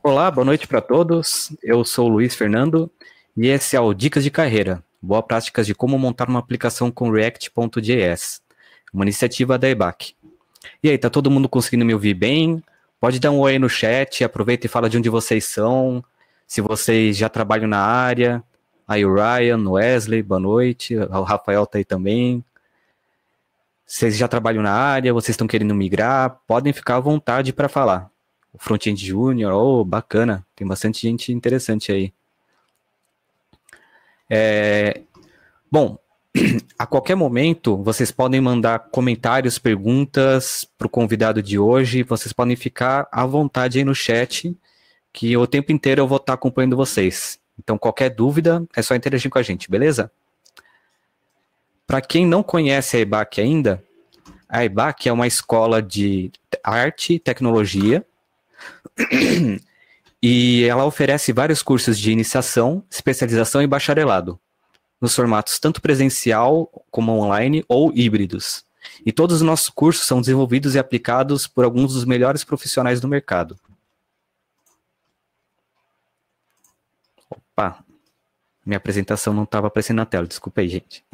Olá, boa noite para todos. Eu sou o Luiz Fernando e esse é o Dicas de Carreira, boas práticas de como montar uma aplicação com React.js, uma iniciativa da EBAC. E aí, tá todo mundo conseguindo me ouvir bem? Pode dar um oi no chat, aproveita e fala de onde vocês são, se vocês já trabalham na área. Aí o Ryan, o Wesley, boa noite, o Rafael tá aí também. Vocês já trabalham na área, vocês estão querendo migrar, podem ficar à vontade para falar. O Front-End Júnior, oh, bacana, tem bastante gente interessante aí. Bom, a qualquer momento, vocês podem mandar comentários, perguntas para o convidado de hoje, vocês podem ficar à vontade aí no chat, que o tempo inteiro eu vou estar acompanhando vocês. Então, qualquer dúvida, é só interagir com a gente, beleza? Para quem não conhece a EBAC ainda, a EBAC é uma escola de arte e tecnologia, e ela oferece vários cursos de iniciação, especialização e bacharelado, nos formatos tanto presencial como online ou híbridos. E todos os nossos cursos são desenvolvidos e aplicados por alguns dos melhores profissionais do mercado. Opa, minha apresentação não estava aparecendo na tela, desculpa aí, gente.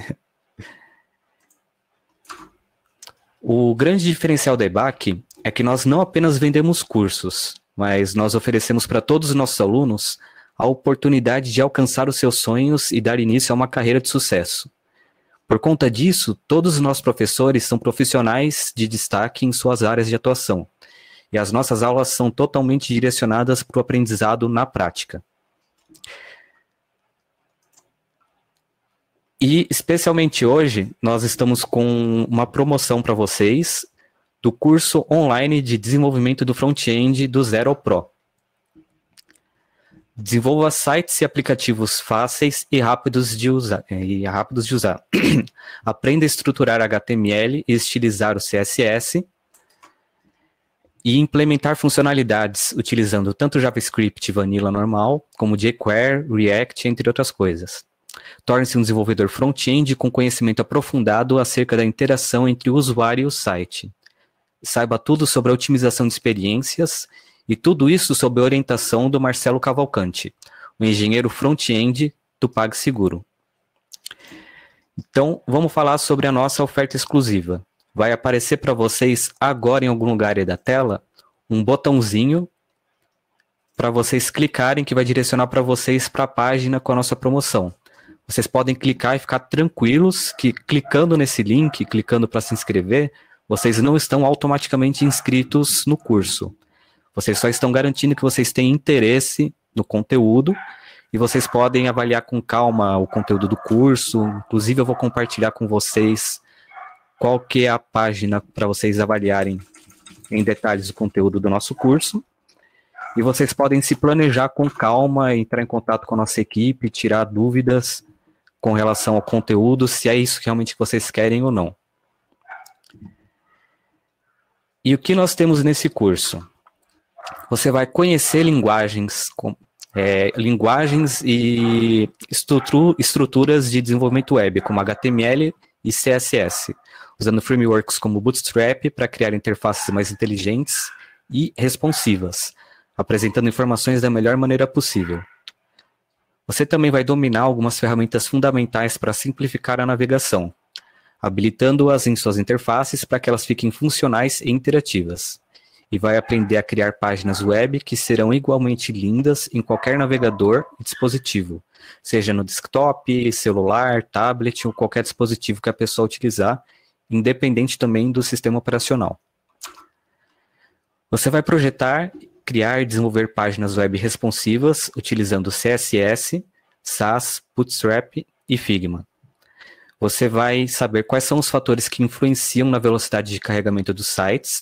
O grande diferencial da EBAC é que nós não apenas vendemos cursos, mas nós oferecemos para todos os nossos alunos a oportunidade de alcançar os seus sonhos e dar início a uma carreira de sucesso. Por conta disso, todos os nossos professores são profissionais de destaque em suas áreas de atuação, e as nossas aulas são totalmente direcionadas para o aprendizado na prática. E, especialmente hoje, nós estamos com uma promoção para vocês do curso online de desenvolvimento do front-end do Zero ao Pro. Desenvolva sites e aplicativos fáceis e rápidos de usar. Aprenda a estruturar HTML e estilizar o CSS. E implementar funcionalidades utilizando tanto JavaScript Vanilla normal, como jQuery, React, entre outras coisas. Torne-se um desenvolvedor front-end com conhecimento aprofundado acerca da interação entre o usuário e o site. Saiba tudo sobre a otimização de experiências e tudo isso sob a orientação do Marcelo Cavalcante, o engenheiro front-end do PagSeguro. Então, vamos falar sobre a nossa oferta exclusiva. Vai aparecer para vocês agora em algum lugar aí da tela um botãozinho para vocês clicarem que vai direcionar para vocês para a página com a nossa promoção. Vocês podem clicar e ficar tranquilos que clicando nesse link, clicando para se inscrever, vocês não estão automaticamente inscritos no curso. Vocês só estão garantindo que vocês têm interesse no conteúdo e vocês podem avaliar com calma o conteúdo do curso. Inclusive, eu vou compartilhar com vocês qual que é a página para vocês avaliarem em detalhes o conteúdo do nosso curso. E vocês podem se planejar com calma, entrar em contato com a nossa equipe, tirar dúvidas com relação ao conteúdo, se é isso realmente que vocês querem ou não. E o que nós temos nesse curso? Você vai conhecer linguagens e estruturas de desenvolvimento web, como HTML e CSS, usando frameworks como Bootstrap para criar interfaces mais inteligentes e responsivas, apresentando informações da melhor maneira possível. Você também vai dominar algumas ferramentas fundamentais para simplificar a navegação, habilitando-as em suas interfaces para que elas fiquem funcionais e interativas. E vai aprender a criar páginas web que serão igualmente lindas em qualquer navegador e dispositivo, seja no desktop, celular, tablet ou qualquer dispositivo que a pessoa utilizar, independente também do sistema operacional. Você vai projetar, criar e desenvolver páginas web responsivas utilizando CSS, Sass, Bootstrap e Figma. Você vai saber quais são os fatores que influenciam na velocidade de carregamento dos sites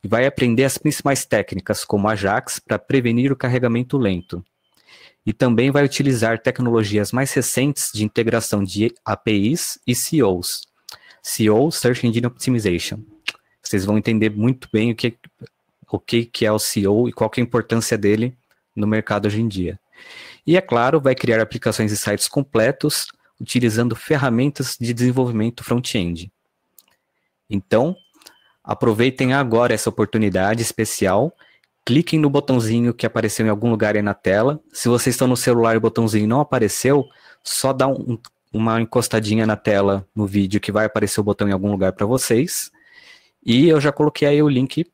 e vai aprender as principais técnicas, como Ajax, para prevenir o carregamento lento. E também vai utilizar tecnologias mais recentes de integração de APIs e SEOs. SEO, Search Engine Optimization. Vocês vão entender muito bem o que é o SEO e qual que é a importância dele no mercado hoje em dia. E, é claro, vai criar aplicações e sites completos utilizando ferramentas de desenvolvimento front-end. Então, aproveitem agora essa oportunidade especial cliquem no botãozinho que apareceu em algum lugar aí na tela. Se vocês estão no celular e o botãozinho não apareceu, só dá uma encostadinha na tela no vídeo que vai aparecer o botão em algum lugar para vocês. E eu já coloquei aí o link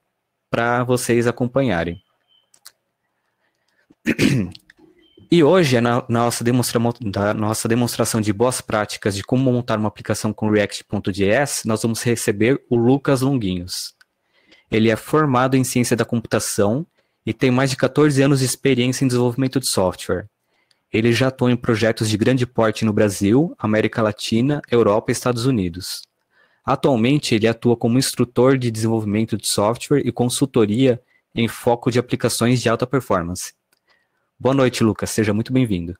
para vocês acompanharem. E hoje, na nossa demonstração de boas práticas de como montar uma aplicação com React.js, nós vamos receber o Lucas Longuinhos. Ele é formado em ciência da computação e tem mais de 14 anos de experiência em desenvolvimento de software. Ele já atua em projetos de grande porte no Brasil, América Latina, Europa e Estados Unidos. Atualmente, ele atua como instrutor de desenvolvimento de software e consultoria em foco de aplicações de alta performance. Boa noite, Lucas. Seja muito bem-vindo.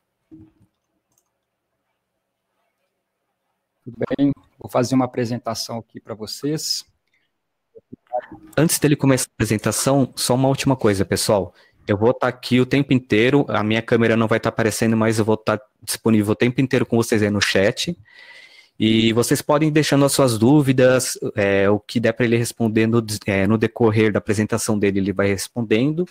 Tudo bem? Vou fazer uma apresentação aqui para vocês. Antes dele começar a apresentação, só uma última coisa, pessoal. Eu vou estar aqui o tempo inteiro, a minha câmera não vai estar aparecendo, mas eu vou estar disponível o tempo inteiro com vocês aí no chat. E vocês podem ir deixando as suas dúvidas, o que der para ele responder no decorrer da apresentação dele, ele vai respondendo.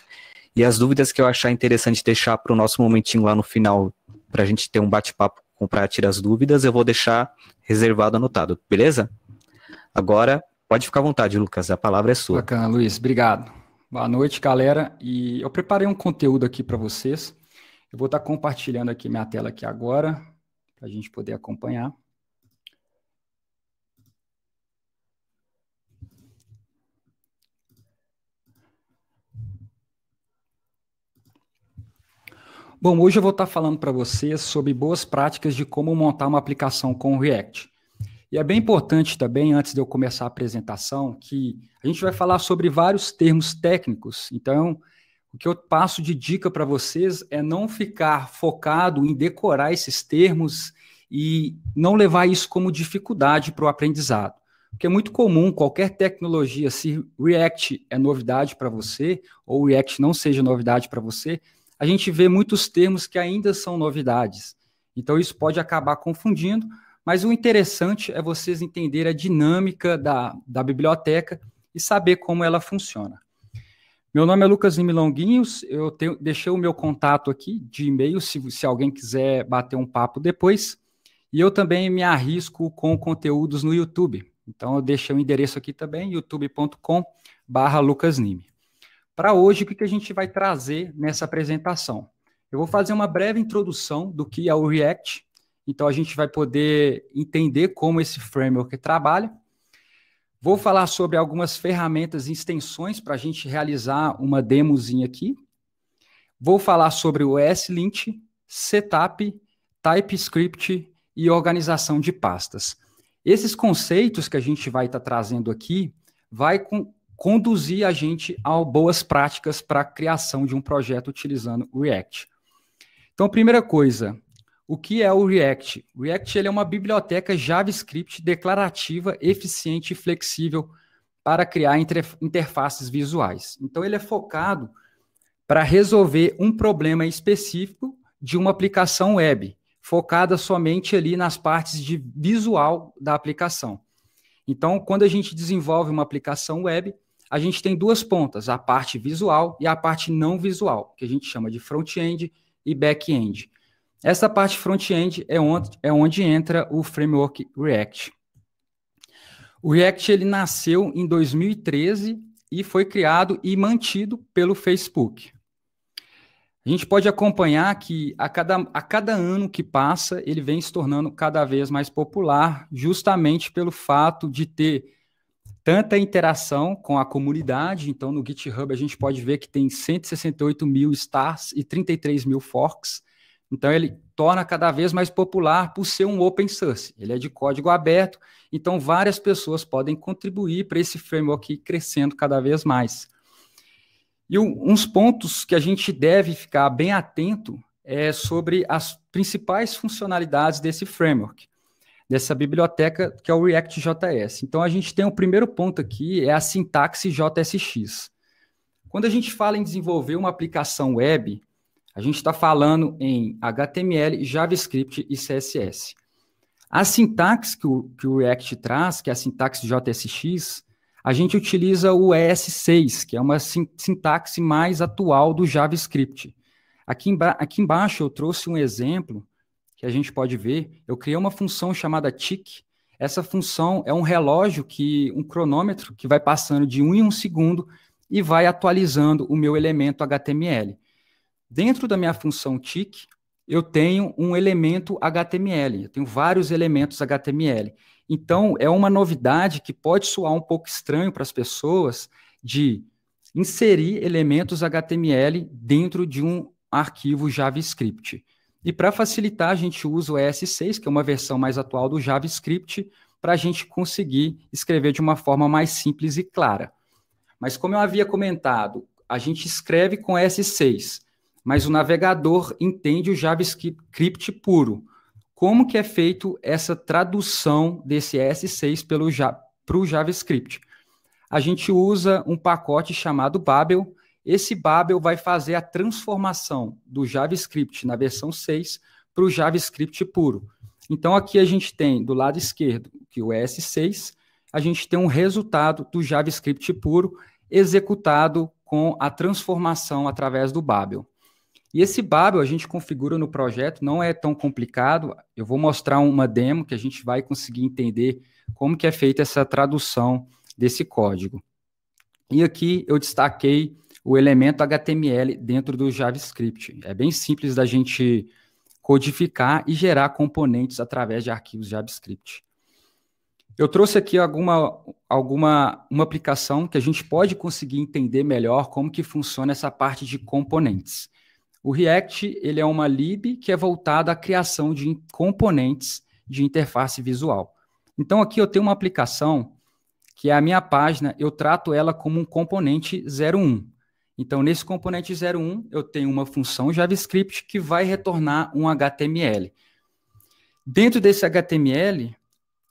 E as dúvidas que eu achar interessante deixar para o nosso momentinho lá no final, para a gente ter um bate-papo para tirar as dúvidas, eu vou deixar reservado, anotado, beleza? Agora, pode ficar à vontade, Lucas, a palavra é sua. Bacana, Luiz, obrigado. Boa noite, galera. E eu preparei um conteúdo aqui para vocês. Eu vou estar compartilhando aqui minha tela aqui agora, para a gente poder acompanhar. Bom, hoje eu vou estar falando para vocês sobre boas práticas de como montar uma aplicação com o React. E é bem importante também, antes de eu começar a apresentação, que a gente vai falar sobre vários termos técnicos. Então, o que eu passo de dica para vocês é não ficar focado em decorar esses termos e não levar isso como dificuldade para o aprendizado. Porque é muito comum, qualquer tecnologia, se React é novidade para você, ou React não seja novidade para você, a gente vê muitos termos que ainda são novidades. Então, isso pode acabar confundindo, mas o interessante é vocês entenderem a dinâmica da biblioteca e saber como ela funciona. Meu nome é Lucas Longuinhos, eu deixei o meu contato aqui de e-mail, se alguém quiser bater um papo depois, e eu também me arrisco com conteúdos no YouTube. Então, eu deixei o endereço aqui também, youtube.com/lucasnime. Para hoje, o que a gente vai trazer nessa apresentação? Eu vou fazer uma breve introdução do que é o React, então a gente vai poder entender como esse framework trabalha. Vou falar sobre algumas ferramentas e extensões para a gente realizar uma demozinha aqui. Vou falar sobre o ESLint, Setup, TypeScript e organização de pastas. Esses conceitos que a gente vai estar trazendo aqui vai conduzir a gente a boas práticas para a criação de um projeto utilizando o React. Então, primeira coisa, o que é o React? O React ele é uma biblioteca JavaScript declarativa, eficiente e flexível para criar interfaces visuais. Então, ele é focado para resolver um problema específico de uma aplicação web, focada somente ali nas partes de visual da aplicação. Então, quando a gente desenvolve uma aplicação web, a gente tem duas pontas, a parte visual e a parte não visual, que a gente chama de front-end e back-end. Essa parte front-end é onde entra o framework React. O React ele nasceu em 2013 e foi criado e mantido pelo Facebook. A gente pode acompanhar que a cada ano que passa, ele vem se tornando cada vez mais popular, justamente pelo fato de ter tanta interação com a comunidade. Então, no GitHub, a gente pode ver que tem 168 mil stars e 33 mil forks. Então, ele torna cada vez mais popular por ser um open source. Ele é de código aberto, então várias pessoas podem contribuir para esse framework ir crescendo cada vez mais. E uns pontos que a gente deve ficar bem atento é sobre as principais funcionalidades desse framework, dessa biblioteca que é o React.js. Então, a gente tem o primeiro ponto aqui, é a sintaxe JSX. Quando a gente fala em desenvolver uma aplicação web, a gente está falando em HTML, JavaScript e CSS. A sintaxe que o React traz, que é a sintaxe JSX, a gente utiliza o ES6, que é uma sintaxe mais atual do JavaScript. Aqui embaixo eu trouxe um exemplo que a gente pode ver. Eu criei uma função chamada tick. Essa função é um relógio, um cronômetro, que vai passando de 1 em 1 segundo e vai atualizando o meu elemento HTML. Dentro da minha função tick, eu tenho um elemento HTML, eu tenho vários elementos HTML. Então, é uma novidade que pode soar um pouco estranho para as pessoas de inserir elementos HTML dentro de um arquivo JavaScript. E para facilitar, a gente usa o ES6, que é uma versão mais atual do JavaScript, para a gente conseguir escrever de uma forma mais simples e clara. Mas como eu havia comentado, a gente escreve com ES6, mas o navegador entende o JavaScript puro. Como que é feito essa tradução desse ES6 para o JavaScript? A gente usa um pacote chamado Babel. Esse Babel vai fazer a transformação do JavaScript na versão 6 para o JavaScript puro. Então, aqui a gente tem, do lado esquerdo, que o ES6, a gente tem um resultado do JavaScript puro executado com a transformação através do Babel. E esse Babel a gente configura no projeto, não é tão complicado. Eu vou mostrar uma demo que a gente vai conseguir entender como que é feita essa tradução desse código. E aqui eu destaquei o elemento HTML dentro do JavaScript. É bem simples da gente codificar e gerar componentes através de arquivos JavaScript. Eu trouxe aqui uma aplicação que a gente pode conseguir entender melhor como que funciona essa parte de componentes. O React, ele é uma lib que é voltada à criação de componentes de interface visual. Então, aqui eu tenho uma aplicação que é a minha página, eu trato ela como um componente 01. Então, nesse componente 01, eu tenho uma função JavaScript que vai retornar um HTML. Dentro desse HTML,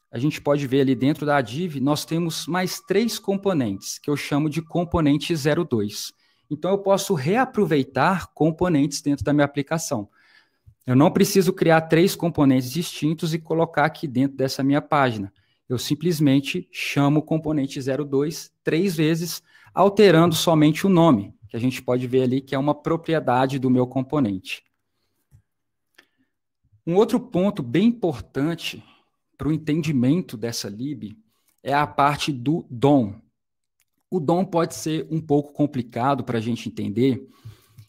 a gente pode ver ali dentro da div, nós temos mais 3 componentes, que eu chamo de componente 02. Então, eu posso reaproveitar componentes dentro da minha aplicação. Eu não preciso criar 3 componentes distintos e colocar aqui dentro dessa minha página. Eu simplesmente chamo o componente 02 3 vezes, alterando somente o nome, que a gente pode ver ali que é uma propriedade do meu componente. Um outro ponto bem importante para o entendimento dessa lib é a parte do DOM. O DOM pode ser um pouco complicado para a gente entender,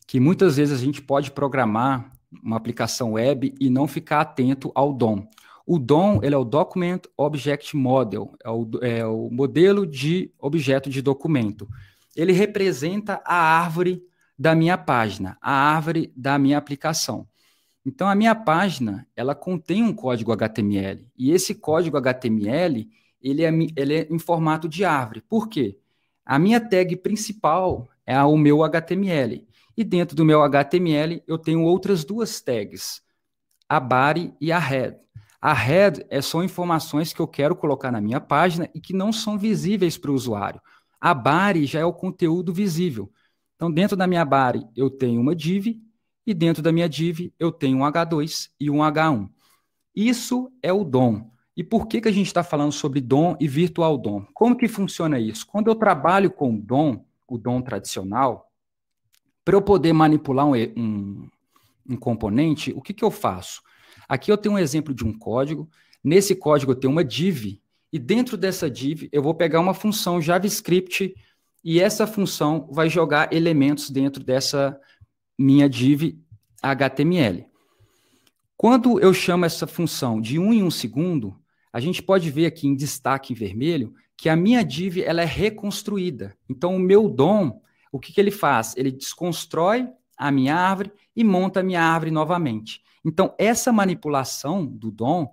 que muitas vezes a gente pode programar uma aplicação web e não ficar atento ao DOM. O DOM, ele é o Document Object Model, é o modelo de objeto de documento. Ele representa a árvore da minha página, a árvore da minha aplicação. Então, a minha página, ela contém um código HTML, e esse código HTML, ele é em formato de árvore. Por quê? A minha tag principal é o meu HTML, e dentro do meu HTML eu tenho outras 2 tags, a body e a head. A head são informações que eu quero colocar na minha página e que não são visíveis para o usuário. A body já é o conteúdo visível. Então, dentro da minha body eu tenho uma div, e dentro da minha div eu tenho um H2 e um H1. Isso é o DOM. E por que a gente está falando sobre DOM e Virtual DOM? Como que funciona isso? Quando eu trabalho com DOM, o DOM tradicional, para eu poder manipular um componente, o que eu faço? Aqui eu tenho um exemplo de um código. Nesse código eu tenho uma div, e dentro dessa div eu vou pegar uma função JavaScript, e essa função vai jogar elementos dentro dessa minha div HTML. Quando eu chamo essa função de 1 em 1 segundo, a gente pode ver aqui em destaque em vermelho que a minha div ela é reconstruída. Então, o meu DOM, o que ele faz? Ele desconstrói a minha árvore e monta a minha árvore novamente. Então, essa manipulação do DOM,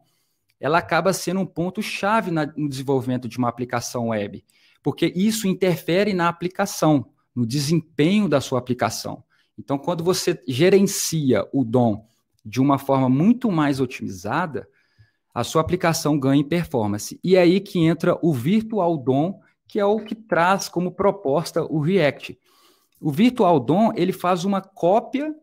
ela acaba sendo um ponto-chave no desenvolvimento de uma aplicação web, porque isso interfere na aplicação, no desempenho da sua aplicação. Então, quando você gerencia o DOM de uma forma muito mais otimizada, a sua aplicação ganha em performance. E é aí que entra o Virtual DOM, que é o que traz como proposta o React. O Virtual DOM, ele faz uma cópia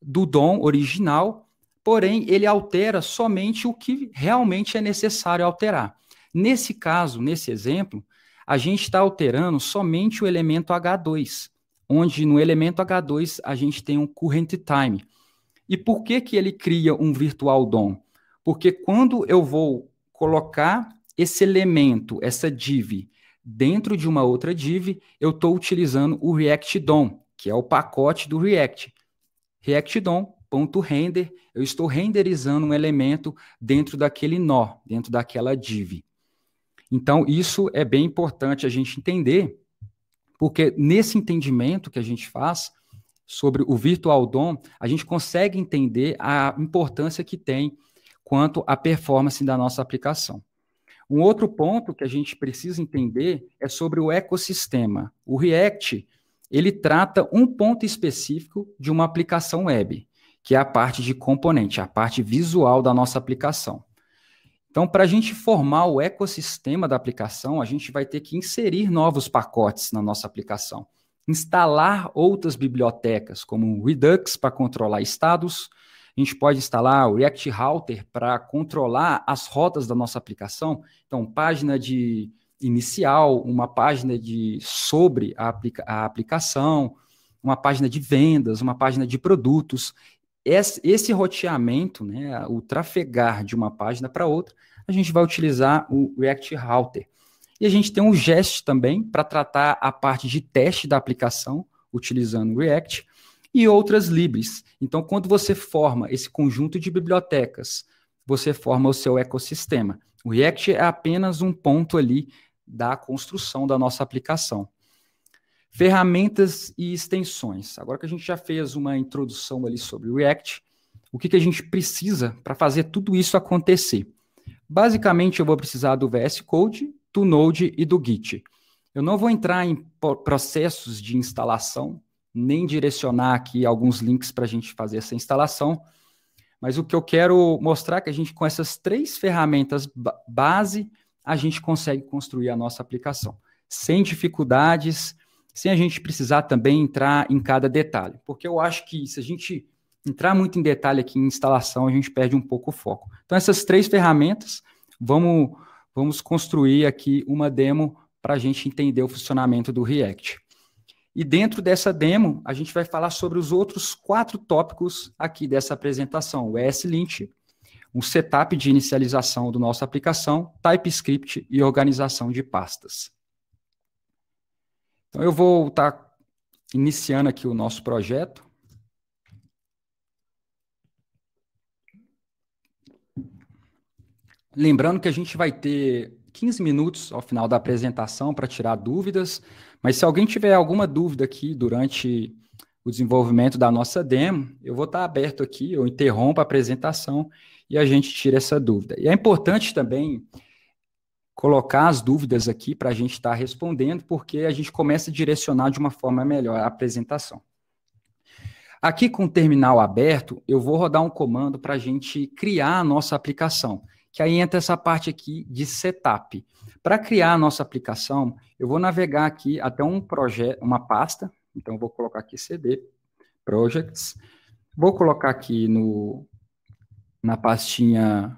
do DOM original, porém, ele altera somente o que realmente é necessário alterar. Nesse caso, nesse exemplo, a gente está alterando somente o elemento H2, onde no elemento H2 a gente tem um current time. E por que que ele cria um virtual DOM? Porque quando eu vou colocar esse elemento, essa div, dentro de uma outra div, eu estou utilizando o React DOM, que é o pacote do React. React DOM.render, eu estou renderizando um elemento dentro daquele nó, dentro daquela div. Então, isso é bem importante a gente entender, porque nesse entendimento que a gente faz sobre o Virtual DOM, a gente consegue entender a importância que tem quanto à performance da nossa aplicação. Um outro ponto que a gente precisa entender é sobre o ecossistema. O React, ele trata um ponto específico de uma aplicação web, que é a parte de componente, a parte visual da nossa aplicação. Então, para a gente formar o ecossistema da aplicação, a gente vai ter que inserir novos pacotes na nossa aplicação, instalar outras bibliotecas, como o Redux para controlar estados. A gente pode instalar o React Router para controlar as rotas da nossa aplicação. Então, página de inicial, uma página sobre a aplicação, uma página de vendas, uma página de produtos. Esse roteamento, né, o trafegar de uma página para outra, a gente vai utilizar o React Router. E a gente tem um Jest também para tratar a parte de teste da aplicação, utilizando o React, e outras libs. Então, quando você forma esse conjunto de bibliotecas, você forma o seu ecossistema. O React é apenas um ponto ali da construção da nossa aplicação. Ferramentas e extensões. Agora que a gente já fez uma introdução ali sobre o React, o que a gente precisa para fazer tudo isso acontecer? Basicamente, eu vou precisar do VS Code, do Node e do Git. Eu não vou entrar em processos de instalação, nem direcionar aqui alguns links para a gente fazer essa instalação, mas o que eu quero mostrar é que a gente, com essas 3 ferramentas base, a gente consegue construir a nossa aplicação, sem dificuldades, sem a gente precisar também entrar em cada detalhe, porque eu acho que se a gente entrar muito em detalhe aqui em instalação, a gente perde um pouco o foco. Então, essas 3 ferramentas, vamos construir aqui uma demo para a gente entender o funcionamento do React. E dentro dessa demo, a gente vai falar sobre os outros 4 tópicos aqui dessa apresentação, o ESLint, um setup de inicialização da nossa aplicação, TypeScript e organização de pastas. Então, eu vou estar iniciando aqui o nosso projeto. Lembrando que a gente vai ter 15 minutos ao final da apresentação para tirar dúvidas, mas se alguém tiver alguma dúvida aqui durante o desenvolvimento da nossa demo, eu vou estar aberto aqui, eu interrompo a apresentação e a gente tira essa dúvida. E é importante também colocar as dúvidas aqui para a gente estar respondendo, porque a gente começa a direcionar de uma forma melhor a apresentação. Aqui com o terminal aberto, eu vou rodar um comando para a gente criar a nossa aplicação, que aí entra essa parte aqui de setup. Para criar a nossa aplicação, eu vou navegar aqui até um projeto, uma pasta, então eu vou colocar aqui cd, projects, vou colocar aqui na pastinha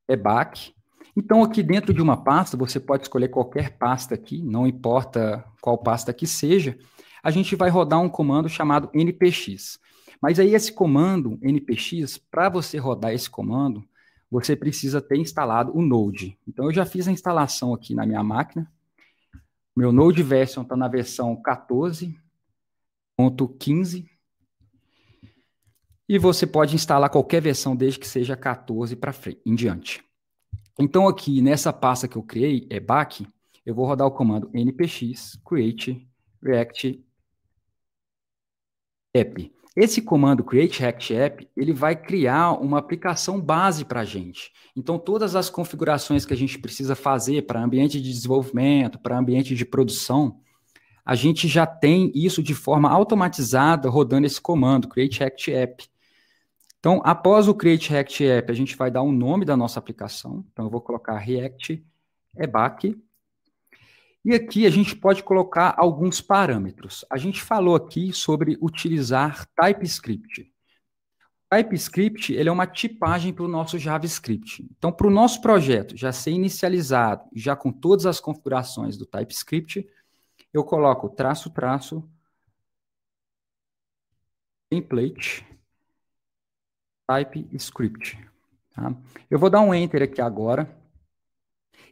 ebac. Então, aqui dentro de uma pasta, você pode escolher qualquer pasta aqui, não importa qual pasta que seja, a gente vai rodar um comando chamado npx. Mas aí esse comando, npx, para você rodar esse comando, você precisa ter instalado o Node. Então, eu já fiz a instalação aqui na minha máquina. Meu Node version está na versão 14.15. E você pode instalar qualquer versão desde que seja 14 para frente, em diante. Então, aqui nessa pasta que eu criei, ebac, eu vou rodar o comando npx create react app. Esse comando create react app, ele vai criar uma aplicação base para a gente. Então, todas as configurações que a gente precisa fazer para ambiente de desenvolvimento, para ambiente de produção, a gente já tem isso de forma automatizada rodando esse comando, create react app. Então, após o create react app, a gente vai dar um nome da nossa aplicação. Então, eu vou colocar react ebac. E aqui a gente pode colocar alguns parâmetros. A gente falou aqui sobre utilizar TypeScript. TypeScript, ele é uma tipagem para o nosso JavaScript. Então, para o nosso projeto já ser inicializado, já com todas as configurações do TypeScript, eu coloco traço, template, TypeScript. Tá? Eu vou dar um Enter aqui agora.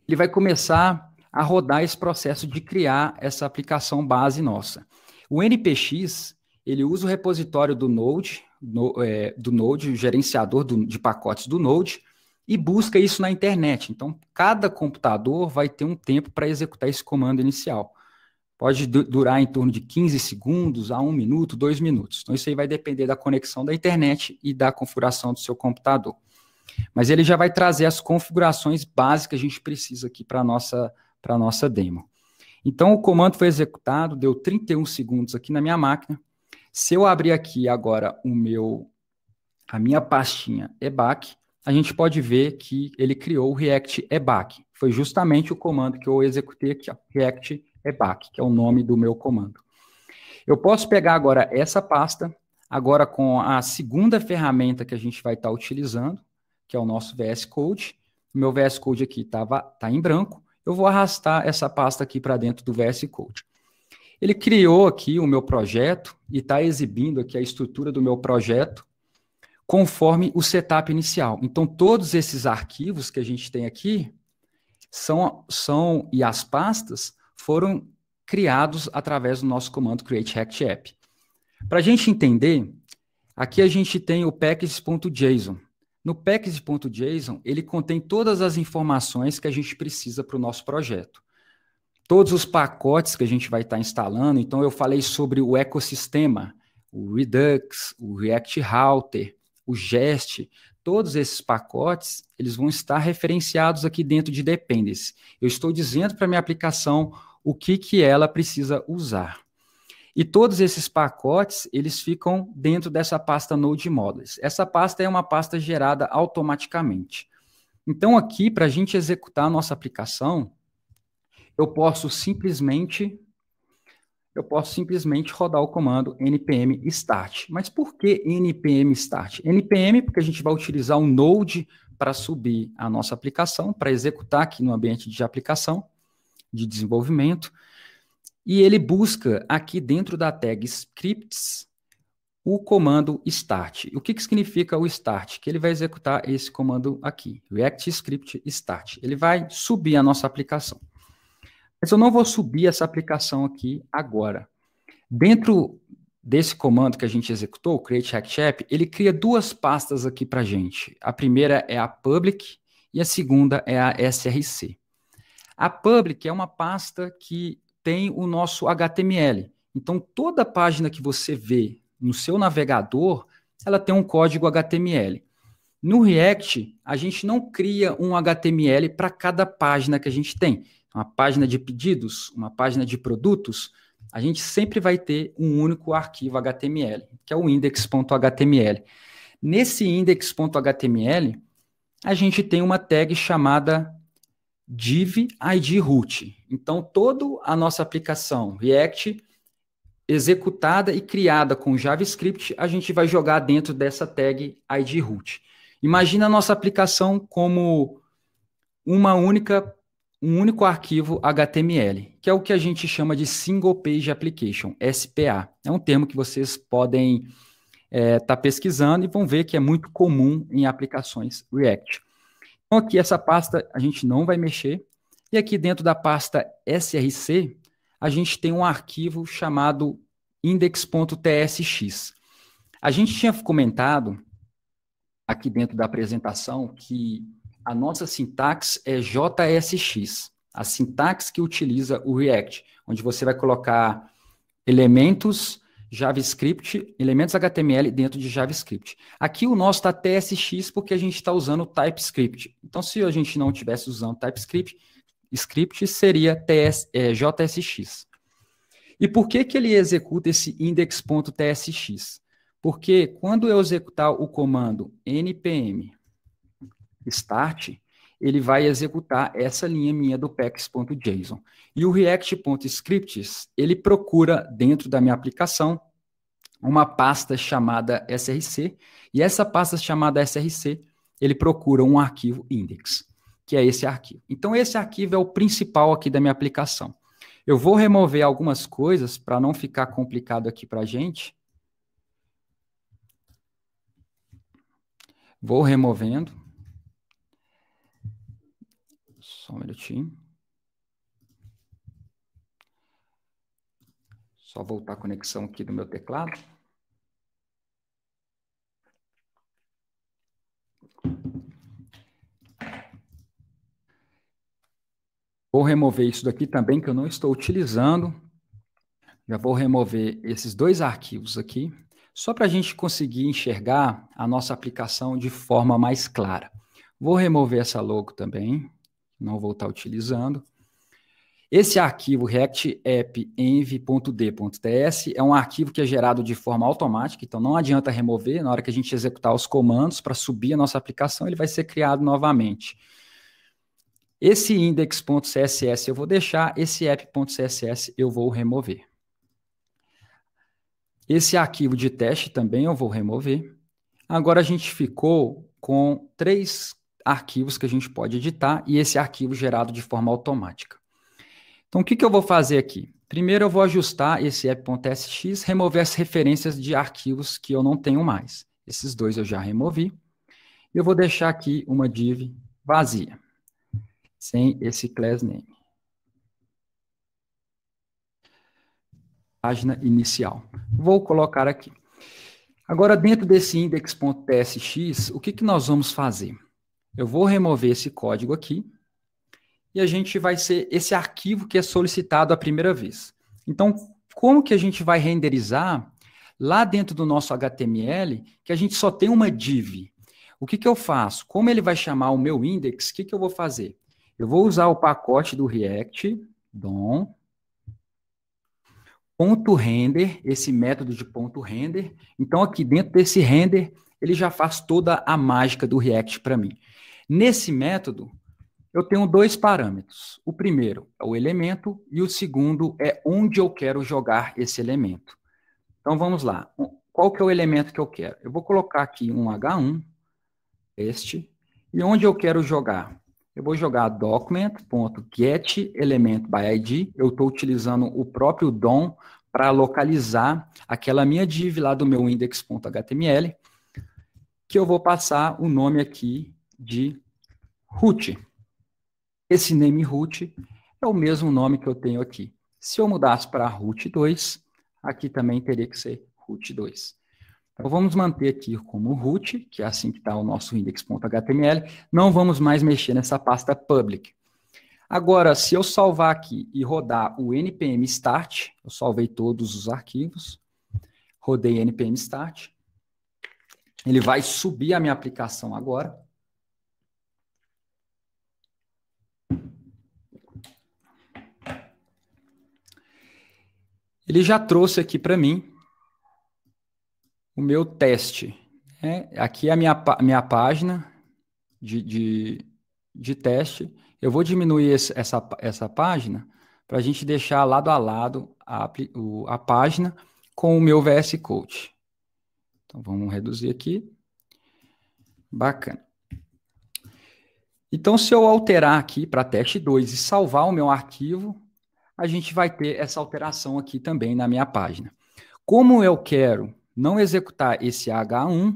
Ele vai começar a rodar esse processo de criar essa aplicação base nossa. O NPX, ele usa o repositório do Node, o gerenciador de pacotes do Node, e busca isso na internet. Então, cada computador vai ter um tempo para executar esse comando inicial. Pode durar em torno de 15 segundos a 1 minuto, 2 minutos. Então, isso aí vai depender da conexão da internet e da configuração do seu computador. Mas ele já vai trazer as configurações básicas que a gente precisa aqui para a nossa demo. Então, o comando foi executado, deu 31 segundos aqui na minha máquina. Se eu abrir aqui agora a minha pastinha ebac, a gente pode ver que ele criou o React ebac. Foi justamente o comando que eu executei aqui, ó, React ebac, que é o nome do meu comando. Eu posso pegar agora essa pasta, agora com a segunda ferramenta que a gente vai estar utilizando, que é o nosso VS Code. O meu VS Code aqui tá em branco. Eu vou arrastar essa pasta aqui para dentro do VS Code. Ele criou aqui o meu projeto e está exibindo aqui a estrutura do meu projeto conforme o setup inicial. Então, todos esses arquivos que a gente tem aqui e as pastas foram criados através do nosso comando create React app. Para a gente entender, aqui a gente tem o packages.json. No packages.json, ele contém todas as informações que a gente precisa para o nosso projeto. Todos os pacotes que a gente vai estar instalando, então eu falei sobre o ecossistema, o Redux, o React Router, o Jest, todos esses pacotes, eles vão estar referenciados aqui dentro de Dependency. Eu estou dizendo para a minha aplicação o que ela precisa usar. E todos esses pacotes, eles ficam dentro dessa pasta Node Modules. Essa pasta é uma pasta gerada automaticamente. Então aqui, para a gente executar a nossa aplicação, eu posso simplesmente rodar o comando npm start. Mas por que npm start? npm porque a gente vai utilizar um Node para subir a nossa aplicação, para executar aqui no ambiente de aplicação, de desenvolvimento, e ele busca aqui dentro da tag scripts o comando start. O que significa o start? Que ele vai executar esse comando aqui, React Script Start. Ele vai subir a nossa aplicação. Mas eu não vou subir essa aplicação aqui agora. Dentro desse comando que a gente executou, o Create React App, ele cria duas pastas aqui para a gente. A primeira é a Public e a segunda é a SRC. A Public é uma pasta que tem o nosso HTML. Então, toda página que você vê no seu navegador, ela tem um código HTML. No React, a gente não cria um HTML para cada página que a gente tem. Uma página de pedidos, uma página de produtos, a gente sempre vai ter um único arquivo HTML, que é o index.html. Nesse index.html, a gente tem uma tag chamada div id root. Então, toda a nossa aplicação React executada e criada com JavaScript, a gente vai jogar dentro dessa tag id root. Imagina a nossa aplicação como um único arquivo HTML, que é o que a gente chama de Single Page Application, SPA. É um termo que vocês podem estar pesquisando e vão ver que é muito comum em aplicações React. Então, aqui essa pasta a gente não vai mexer. E aqui dentro da pasta src, a gente tem um arquivo chamado index.tsx. A gente tinha comentado aqui dentro da apresentação que a nossa sintaxe é JSX, a sintaxe que utiliza o React, onde você vai colocar elementos JavaScript, elementos HTML dentro de JavaScript. Aqui o nosso está TSX porque a gente está usando o TypeScript. Então, se a gente não estivesse usando TypeScript, seria JSX. E por que ele executa esse index.tsx? Porque quando eu executar o comando npm start, ele vai executar essa linha minha do packages.json. E o react.scripts, ele procura dentro da minha aplicação uma pasta chamada src, e essa pasta chamada src, ele procura um arquivo index, que é esse arquivo. Então, esse arquivo é o principal aqui da minha aplicação. Eu vou remover algumas coisas para não ficar complicado aqui para a gente. Vou removendo. Só um minutinho. Só voltar a conexão aqui do meu teclado. Vou remover isso daqui também, que eu não estou utilizando. Já vou remover esses dois arquivos aqui, só para a gente conseguir enxergar a nossa aplicação de forma mais clara. Vou remover essa logo também, não vou estar utilizando. Esse arquivo react-app-env.d.ts é um arquivo que é gerado de forma automática, então não adianta remover. Na hora que a gente executar os comandos para subir a nossa aplicação, ele vai ser criado novamente. Esse index.css eu vou deixar, esse app.css eu vou remover. Esse arquivo de teste também eu vou remover. Agora a gente ficou com 3 arquivos que a gente pode editar e esse arquivo gerado de forma automática. Então, o que eu vou fazer aqui? Primeiro, eu vou ajustar esse app.sx, remover as referências de arquivos que eu não tenho mais. Esses dois eu já removi. Eu vou deixar aqui uma div vazia, sem esse class name. Página inicial. Vou colocar aqui. Agora, dentro desse index.tsx, o que nós vamos fazer? Eu vou remover esse código aqui, e a gente vai ser esse arquivo que é solicitado a primeira vez. Então, como que a gente vai renderizar lá dentro do nosso HTML, que a gente só tem uma div? O que eu faço? Como ele vai chamar o meu index, o que eu vou fazer? Eu vou usar o pacote do React, DOM, ponto render, esse método de ponto render. Então, aqui dentro desse render, ele já faz toda a mágica do React para mim. Nesse método, eu tenho 2 parâmetros. O primeiro é o elemento e o segundo é onde eu quero jogar esse elemento. Então, vamos lá. Qual que é o elemento que eu quero? Eu vou colocar aqui um H1, este, e onde eu quero jogar? Eu vou jogar document.getElementById. Eu estou utilizando o próprio DOM para localizar aquela minha div lá do meu index.html, que eu vou passar o nome aqui de root. Esse name root é o mesmo nome que eu tenho aqui. Se eu mudasse para root 2, aqui também teria que ser root 2. Então, vamos manter aqui como root, que é assim que está o nosso index.html. Não vamos mais mexer nessa pasta public. Agora, se eu salvar aqui e rodar o npm start, eu salvei todos os arquivos, rodei npm start, ele vai subir a minha aplicação agora. Ele já trouxe aqui para mim o meu teste. Aqui é a minha página de teste. Eu vou diminuir essa página para a gente deixar lado a lado a página com o meu VS Code. Então, vamos reduzir aqui. Bacana. Então, se eu alterar aqui para teste 2 e salvar o meu arquivo, a gente vai ter essa alteração aqui também na minha página. Como eu quero não executar esse H1,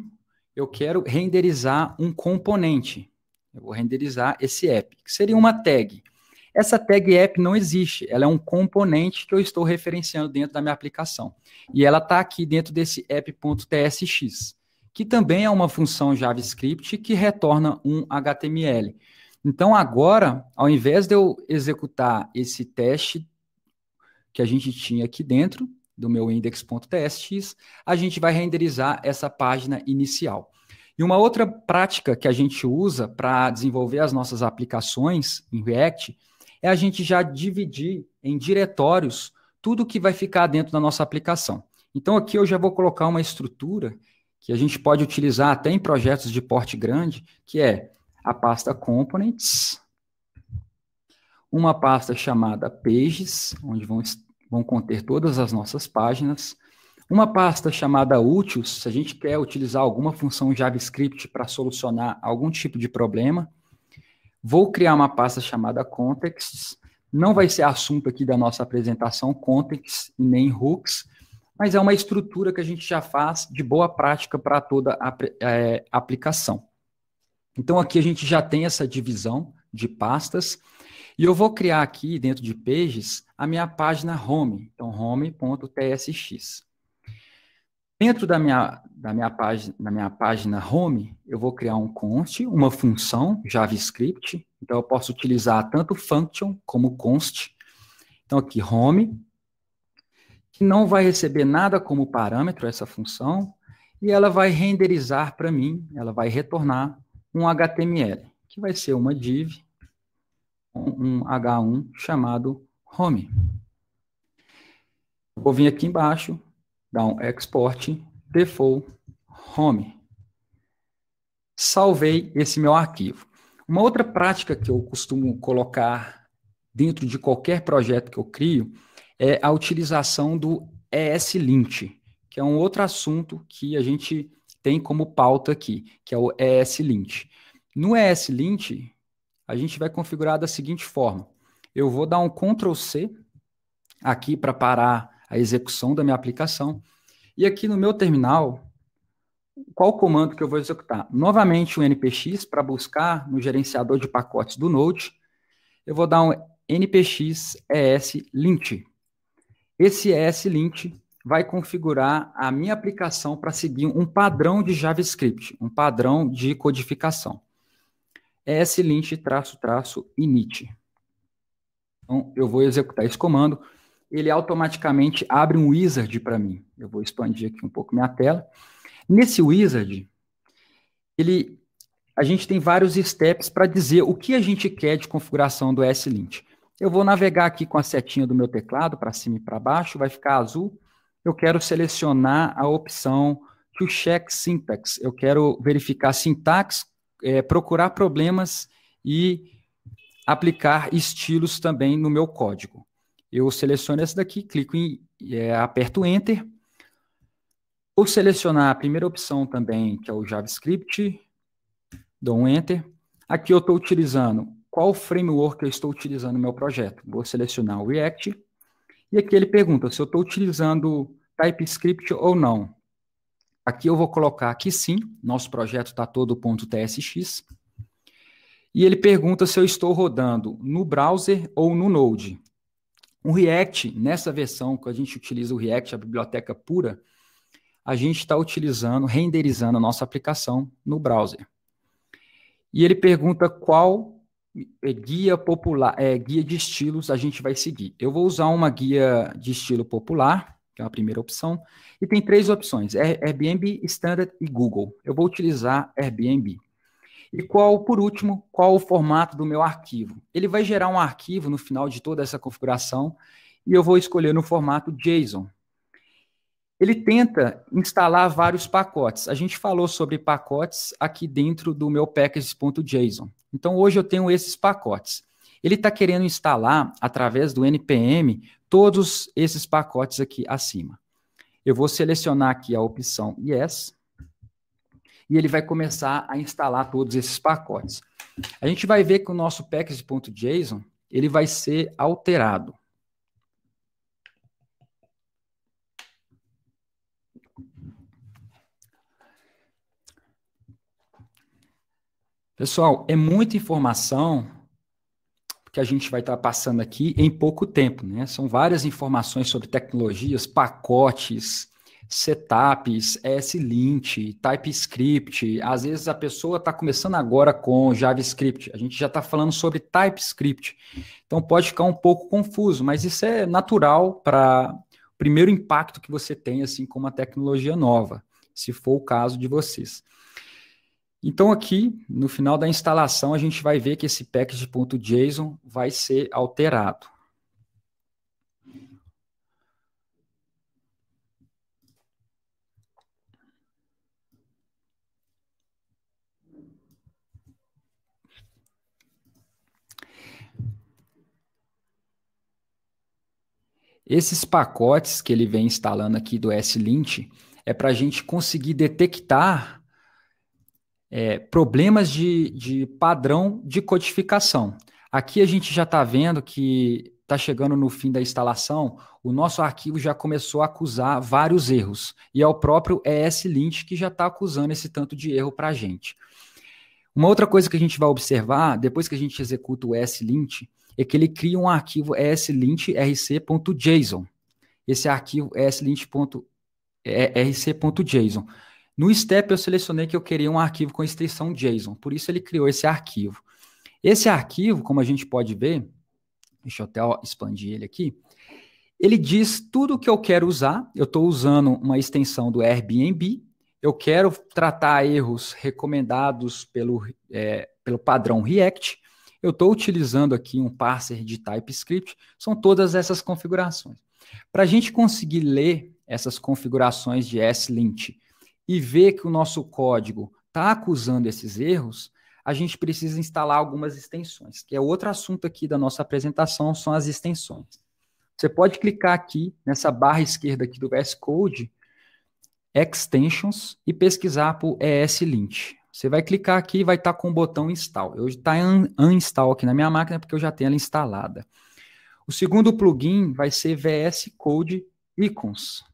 eu quero renderizar um componente. Eu vou renderizar esse app, que seria uma tag. Essa tag app não existe, ela é um componente que eu estou referenciando dentro da minha aplicação. E ela está aqui dentro desse app.tsx, que também é uma função JavaScript que retorna um HTML. Então, agora, ao invés de eu executar esse teste que a gente tinha aqui dentro do meu index.tsx, a gente vai renderizar essa página inicial. E uma outra prática que a gente usa para desenvolver as nossas aplicações em React é a gente já dividir em diretórios tudo que vai ficar dentro da nossa aplicação. Então, aqui eu já vou colocar uma estrutura que a gente pode utilizar até em projetos de porte grande, que é a pasta Components, uma pasta chamada Pages, onde vão conter todas as nossas páginas, Uma pasta chamada utils, se a gente quer utilizar alguma função JavaScript para solucionar algum tipo de problema. Vou criar uma pasta chamada contexts. Não vai ser assunto aqui da nossa apresentação, contexts e nem hooks, mas é uma estrutura que a gente já faz de boa prática para toda a aplicação. Então, aqui a gente já tem essa divisão de pastas, e eu vou criar aqui, dentro de pages, a minha página home, então home.tsx. Dentro da minha página home, eu vou criar um const, uma função JavaScript, então eu posso utilizar tanto function como const. Então aqui home, que não vai receber nada como parâmetro essa função, e ela vai renderizar para mim, ela vai retornar um HTML, que vai ser uma div, um H1 chamado home. Vou vir aqui embaixo, dar um export default home. Salvei esse meu arquivo. Uma outra prática que eu costumo colocar dentro de qualquer projeto que eu crio é a utilização do ESLint, que é um outro assunto que a gente tem como pauta aqui, que é o ESLint. No ESLint, a gente vai configurar da seguinte forma. Eu vou dar um Ctrl C aqui para parar a execução da minha aplicação. E aqui no meu terminal, qual o comando que eu vou executar? Novamente o npx para buscar no gerenciador de pacotes do Node. Eu vou dar um npx ESLint. Esse ESLint vai configurar a minha aplicação para seguir um padrão de JavaScript, um padrão de codificação. ESLint --init. Então, eu vou executar esse comando. Ele automaticamente abre um wizard para mim. Eu vou expandir aqui um pouco minha tela. Nesse wizard, a gente tem vários steps para dizer o que a gente quer de configuração do ESLint. Eu vou navegar aqui com a setinha do meu teclado, para cima e para baixo, vai ficar azul. Eu quero selecionar a opção To Check Syntax. Eu quero verificar sintaxe, procurar problemas e aplicar estilos também no meu código. Eu seleciono esse daqui, clico em, aperto Enter. Vou selecionar a primeira opção também, que é o JavaScript. Dou um Enter. Aqui eu estou utilizando qual framework eu estou utilizando no meu projeto. Vou selecionar o React. E aqui ele pergunta se eu estou utilizando TypeScript ou não. Aqui eu vou colocar que sim, nosso projeto está todo .tsx. E ele pergunta se eu estou rodando no browser ou no Node. O React, nessa versão que a gente utiliza o React, a biblioteca pura, a gente está utilizando, renderizando a nossa aplicação no browser. E ele pergunta qual guia popular, guia de estilos a gente vai seguir. Eu vou usar uma guia de estilo popular, que é a primeira opção, e tem 3 opções, Airbnb, Standard e Google. Eu vou utilizar Airbnb. E por último, qual o formato do meu arquivo? Ele vai gerar um arquivo no final de toda essa configuração e eu vou escolher no formato JSON. Ele tenta instalar vários pacotes. A gente falou sobre pacotes aqui dentro do meu packages.json. Então, hoje eu tenho esses pacotes. Ele está querendo instalar, através do npm, todos esses pacotes aqui acima. Eu vou selecionar aqui a opção Yes, e ele vai começar a instalar todos esses pacotes. A gente vai ver que o nosso packages.json, ele vai ser alterado. Pessoal, é muita informação que a gente vai estar passando aqui em pouco tempo, né? São várias informações sobre tecnologias, pacotes, setups, ESLint, TypeScript. Às vezes a pessoa está começando agora com JavaScript. A gente já está falando sobre TypeScript. Então pode ficar um pouco confuso, mas isso é natural para o primeiro impacto que você tem assim com uma tecnologia nova, se for o caso de vocês. Então aqui, no final da instalação, a gente vai ver que esse package.json vai ser alterado. Esses pacotes que ele vem instalando aqui do S-Lint é para a gente conseguir detectar problemas de padrão de codificação. Aqui a gente já está vendo que está chegando no fim da instalação, o nosso arquivo já começou a acusar vários erros, e é o próprio ESLint que já está acusando esse tanto de erro para a gente. Uma outra coisa que a gente vai observar, depois que a gente executa o ESLint, é que ele cria um arquivo eslintrc.json. Esse arquivo eslint.rc.json. No step eu selecionei que eu queria um arquivo com extensão JSON, por isso ele criou esse arquivo. Esse arquivo, como a gente pode ver, deixa eu até expandir ele aqui, ele diz tudo o que eu quero usar. Eu estou usando uma extensão do Airbnb, eu quero tratar erros recomendados pelo padrão React, eu estou utilizando aqui um parser de TypeScript, são todas essas configurações. Para a gente conseguir ler essas configurações de ESLint e ver que o nosso código está acusando esses erros, a gente precisa instalar algumas extensões, que é outro assunto aqui da nossa apresentação, são as extensões. Você pode clicar aqui nessa barra esquerda aqui do VS Code, Extensions, e pesquisar por ESLint. Você vai clicar aqui e vai estar com o botão Install. Eu está em Uninstall aqui na minha máquina, porque eu já tenho ela instalada. O segundo plugin vai ser VS Code Icons.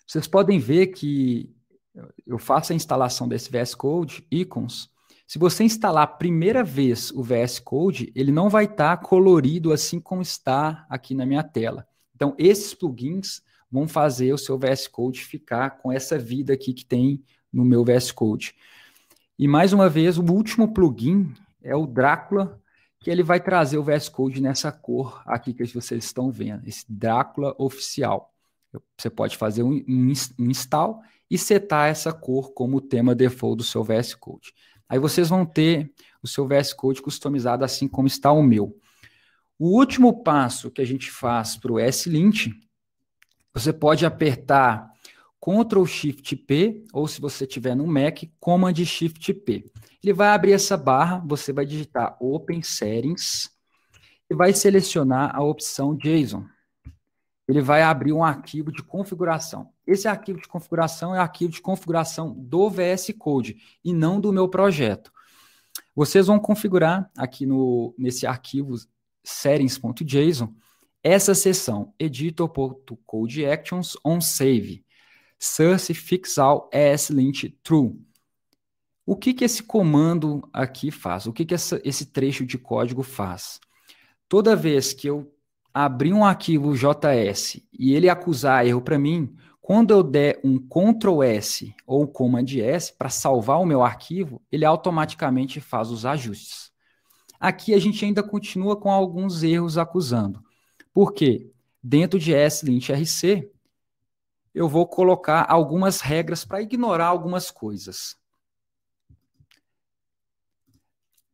Vocês podem ver que eu faço a instalação desse VS Code Icons. Se você instalar a primeira vez o VS Code, ele não vai estar colorido assim como está aqui na minha tela. Então, esses plugins vão fazer o seu VS Code ficar com essa vida aqui que tem no meu VS Code. E, mais uma vez, o último plugin é o Drácula, que ele vai trazer o VS Code nessa cor aqui que vocês estão vendo, esse Drácula oficial. Você pode fazer um install e setar essa cor como o tema default do seu VS Code. Aí vocês vão ter o seu VS Code customizado assim como está o meu. O último passo que a gente faz para o ESLint, você pode apertar Ctrl Shift P, ou se você tiver no Mac, Command Shift P. Ele vai abrir essa barra, você vai digitar Open Settings e vai selecionar a opção JSON. Ele vai abrir um arquivo de configuração. Esse arquivo de configuração é o arquivo de configuração do VS Code e não do meu projeto. Vocês vão configurar aqui nesse arquivo settings.json essa seção editor.codeactions on save source fix all ESLint true. O que esse comando aqui faz? O que esse trecho de código faz? Toda vez que eu abrir um arquivo JS e ele acusar erro para mim, quando eu der um Ctrl S ou Command S para salvar o meu arquivo, ele automaticamente faz os ajustes. Aqui a gente ainda continua com alguns erros acusando. Por quê? Dentro de ESLint RC, eu vou colocar algumas regras para ignorar algumas coisas.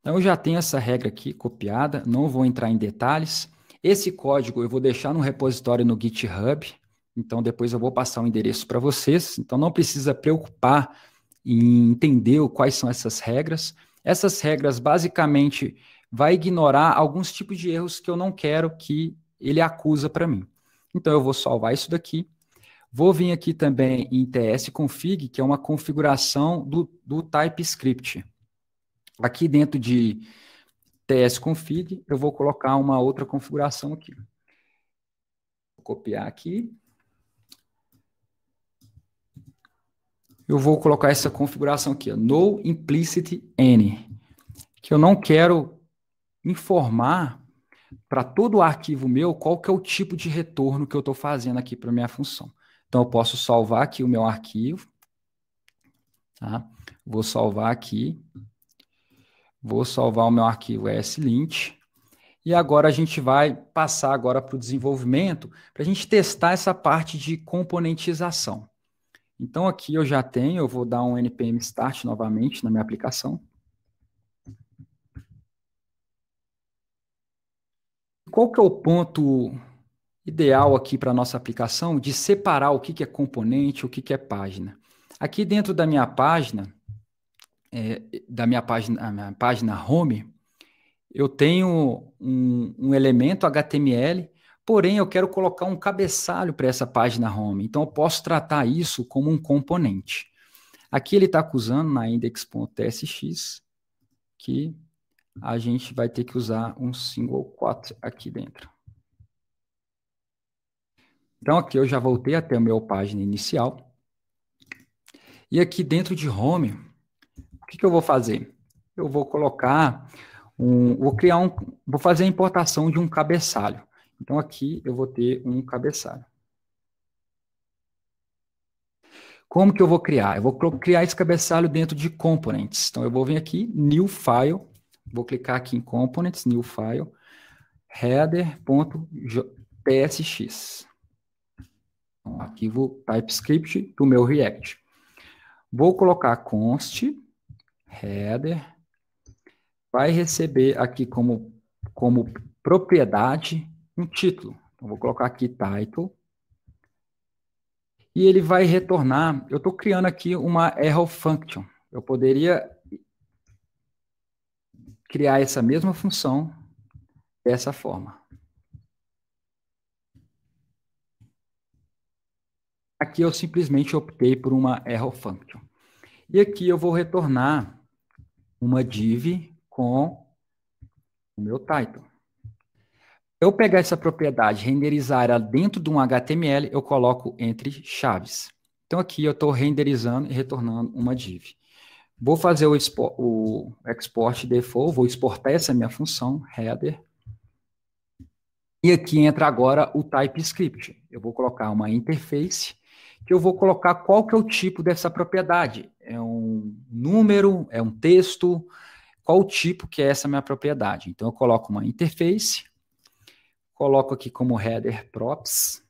Então, eu já tenho essa regra aqui copiada, não vou entrar em detalhes. Esse código eu vou deixar no repositório no GitHub, então depois eu vou passar o endereço para vocês, então não precisa preocupar em entender quais são essas regras. Essas regras basicamente vai ignorar alguns tipos de erros que eu não quero que ele acusa para mim. Então eu vou salvar isso daqui. Vou vir aqui também em tsconfig, que é uma configuração do TypeScript. Aqui dentro de tsconfig, eu vou colocar uma outra configuração aqui. Vou copiar aqui. Eu vou colocar essa configuração aqui, ó, no implicit any, que eu não quero informar para todo o arquivo meu qual que é o tipo de retorno que eu estou fazendo aqui para a minha função. Então, eu posso salvar aqui o meu arquivo. Tá? Vou salvar aqui. Vou salvar o meu arquivo ESLint. E agora a gente vai passar agora para o desenvolvimento, para a gente testar essa parte de componentização. Então, aqui eu já tenho, eu vou dar um npm start novamente na minha aplicação. Qual que é o ponto ideal aqui para a nossa aplicação de separar o que é componente, o que é página? Aqui dentro da minha página, a minha página home, eu tenho um elemento HTML Porém, eu quero colocar um cabeçalho para essa página home. Então, eu posso tratar isso como um componente. Aqui ele está acusando na index.tsx que a gente vai ter que usar um single quote aqui dentro. Então, aqui eu já voltei até a minha página inicial. E aqui dentro de home, o que eu vou fazer? Eu vou colocar vou fazer a importação de um cabeçalho. Então, aqui eu vou ter um cabeçalho. Como que eu vou criar? Eu vou criar esse cabeçalho dentro de Components. Então, eu vou vir aqui, New File, vou clicar aqui em Components, New File, header.tsx. Então, arquivo TypeScript do meu React. Vou colocar const, header, vai receber aqui como propriedade um título. Então, vou colocar aqui title. E ele vai retornar, eu estou criando aqui uma arrow function. Eu poderia criar essa mesma função dessa forma. Aqui eu simplesmente optei por uma arrow function. E aqui eu vou retornar uma div com o meu title. Eu pegar essa propriedade, renderizar ela dentro de um HTML, eu coloco entre chaves. Então aqui eu estou renderizando e retornando uma div. Vou fazer o export default, vou exportar essa minha função, header. E aqui entra agora o TypeScript. Eu vou colocar uma interface, que eu vou colocar qual que é o tipo dessa propriedade. É um número, é um texto, qual o tipo que é essa minha propriedade. Então eu coloco uma interface, coloco aqui como header props,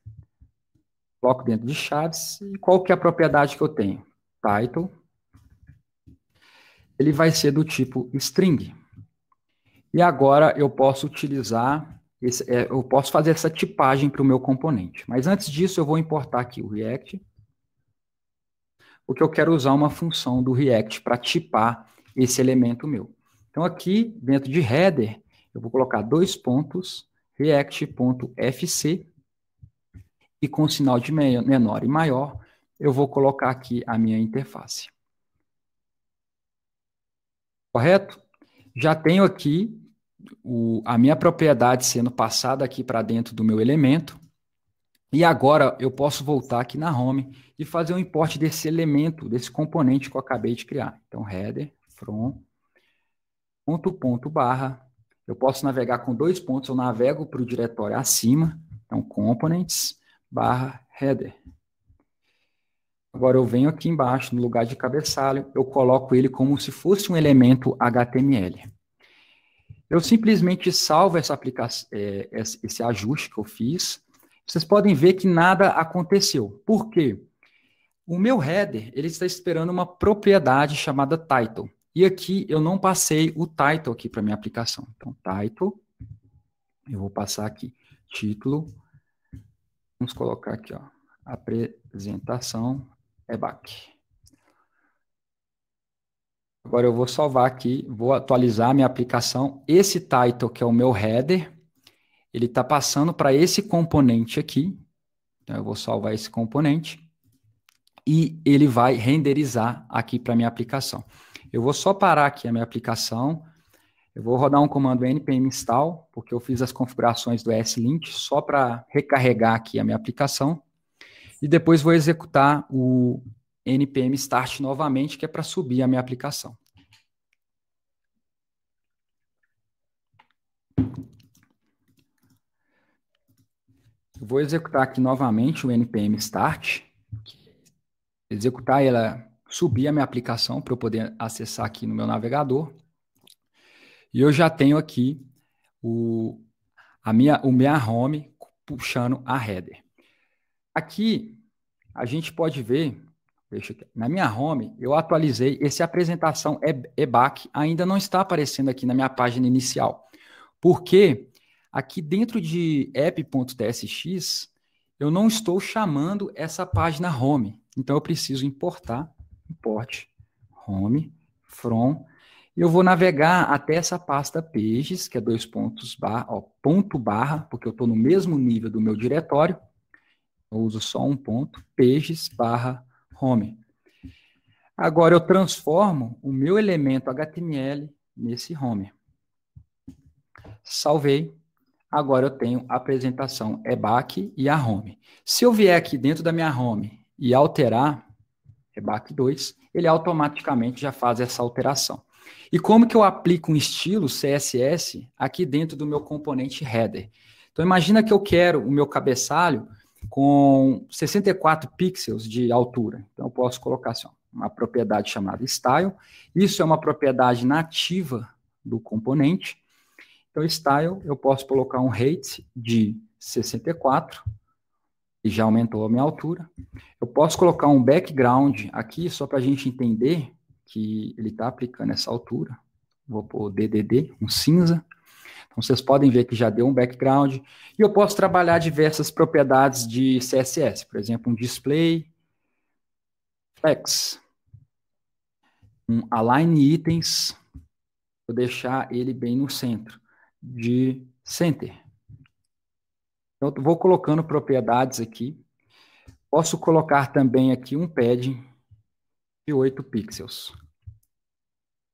coloco dentro de chaves, e qual que é a propriedade que eu tenho? Title. Ele vai ser do tipo string. E agora eu posso utilizar, eu posso fazer essa tipagem para o meu componente. Mas antes disso eu vou importar aqui o React, porque eu quero usar uma função do React para tipar esse elemento meu. Então aqui, dentro de header, eu vou colocar dois pontos, react.fc, e com sinal de menor e maior, eu vou colocar aqui a minha interface. Correto? Já tenho aqui a minha propriedade sendo passada aqui para dentro do meu elemento. E agora eu posso voltar aqui na home e fazer um import desse elemento, desse componente que eu acabei de criar. Então, header, from, ponto, barra. Eu posso navegar com dois pontos, eu navego para o diretório acima. Então, components, barra, header. Agora eu venho aqui embaixo, no lugar de cabeçalho, eu coloco ele como se fosse um elemento HTML. Eu simplesmente salvo essa aplicação, esse ajuste que eu fiz. Vocês podem ver que nada aconteceu. Por quê? O meu header, ele está esperando uma propriedade chamada title. E aqui eu não passei o title aqui para minha aplicação. Então, title, eu vou passar aqui, título, vamos colocar aqui, ó, apresentação back. Agora eu vou salvar aqui, vou atualizar a minha aplicação. Esse title, que é o meu header, ele está passando para esse componente aqui. Então eu vou salvar esse componente. E ele vai renderizar aqui para a minha aplicação. Eu vou só parar aqui a minha aplicação. Eu vou rodar um comando npm install, porque eu fiz as configurações do ESLint só para recarregar aqui a minha aplicação. E depois vou executar o npm start novamente, que é para subir a minha aplicação. Eu vou executar aqui novamente o npm start, executar ela, subir a minha aplicação para eu poder acessar aqui no meu navegador. E eu já tenho aqui o minha home puxando a header. Aqui a gente pode ver, deixa aqui, na minha home eu atualizei esse apresentação back, ainda não está aparecendo aqui na minha página inicial. Porque aqui dentro de app.tsx eu não estou chamando essa página home. Então eu preciso importar, import home from, E eu vou navegar até essa pasta pages, que é dois pontos, ponto barra, porque eu estou no mesmo nível do meu diretório. Eu uso só um ponto, pages barra home. Agora eu transformo o meu elemento HTML nesse home. Salvei. Agora eu tenho a apresentação EBAC e a home. Se eu vier aqui dentro da minha home e alterar EBAC 2, ele automaticamente já faz essa alteração. E como que eu aplico um estilo CSS aqui dentro do meu componente header? Então imagina que eu quero o meu cabeçalho com 64 pixels de altura. Então eu posso colocar assim, uma propriedade chamada style. Isso é uma propriedade nativa do componente. Então, style, eu posso colocar um height de 64, e já aumentou a minha altura. Eu posso colocar um background aqui, só para a gente entender que ele está aplicando essa altura. Vou pôr DDD, um cinza. Então, vocês podem ver que já deu um background. E eu posso trabalhar diversas propriedades de CSS. Por exemplo, um display, flex, um align itens. Vou deixar ele bem no centro. De center. Então, eu vou colocando propriedades aqui. Posso colocar também aqui um padding de 8 pixels.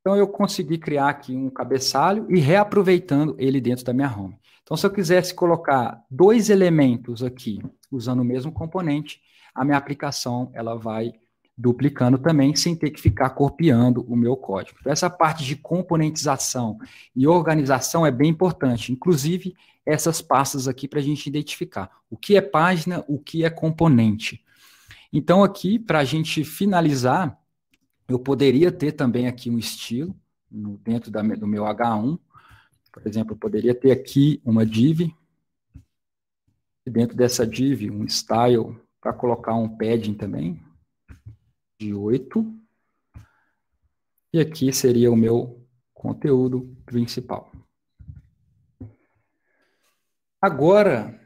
Então, eu consegui criar aqui um cabeçalho e reaproveitando ele dentro da minha home. Então, se eu quisesse colocar dois elementos aqui, usando o mesmo componente, a minha aplicação ela vai duplicando também, sem ter que ficar copiando o meu código. Então, essa parte de componentização e organização é bem importante. Inclusive, essas pastas aqui para a gente identificar o que é página, o que é componente. Então, aqui, para a gente finalizar, eu poderia ter também aqui um estilo dentro do meu H1. Por exemplo, eu poderia ter aqui uma div. E dentro dessa div, um style para colocar um padding também. De 8. E aqui seria o meu conteúdo principal. Agora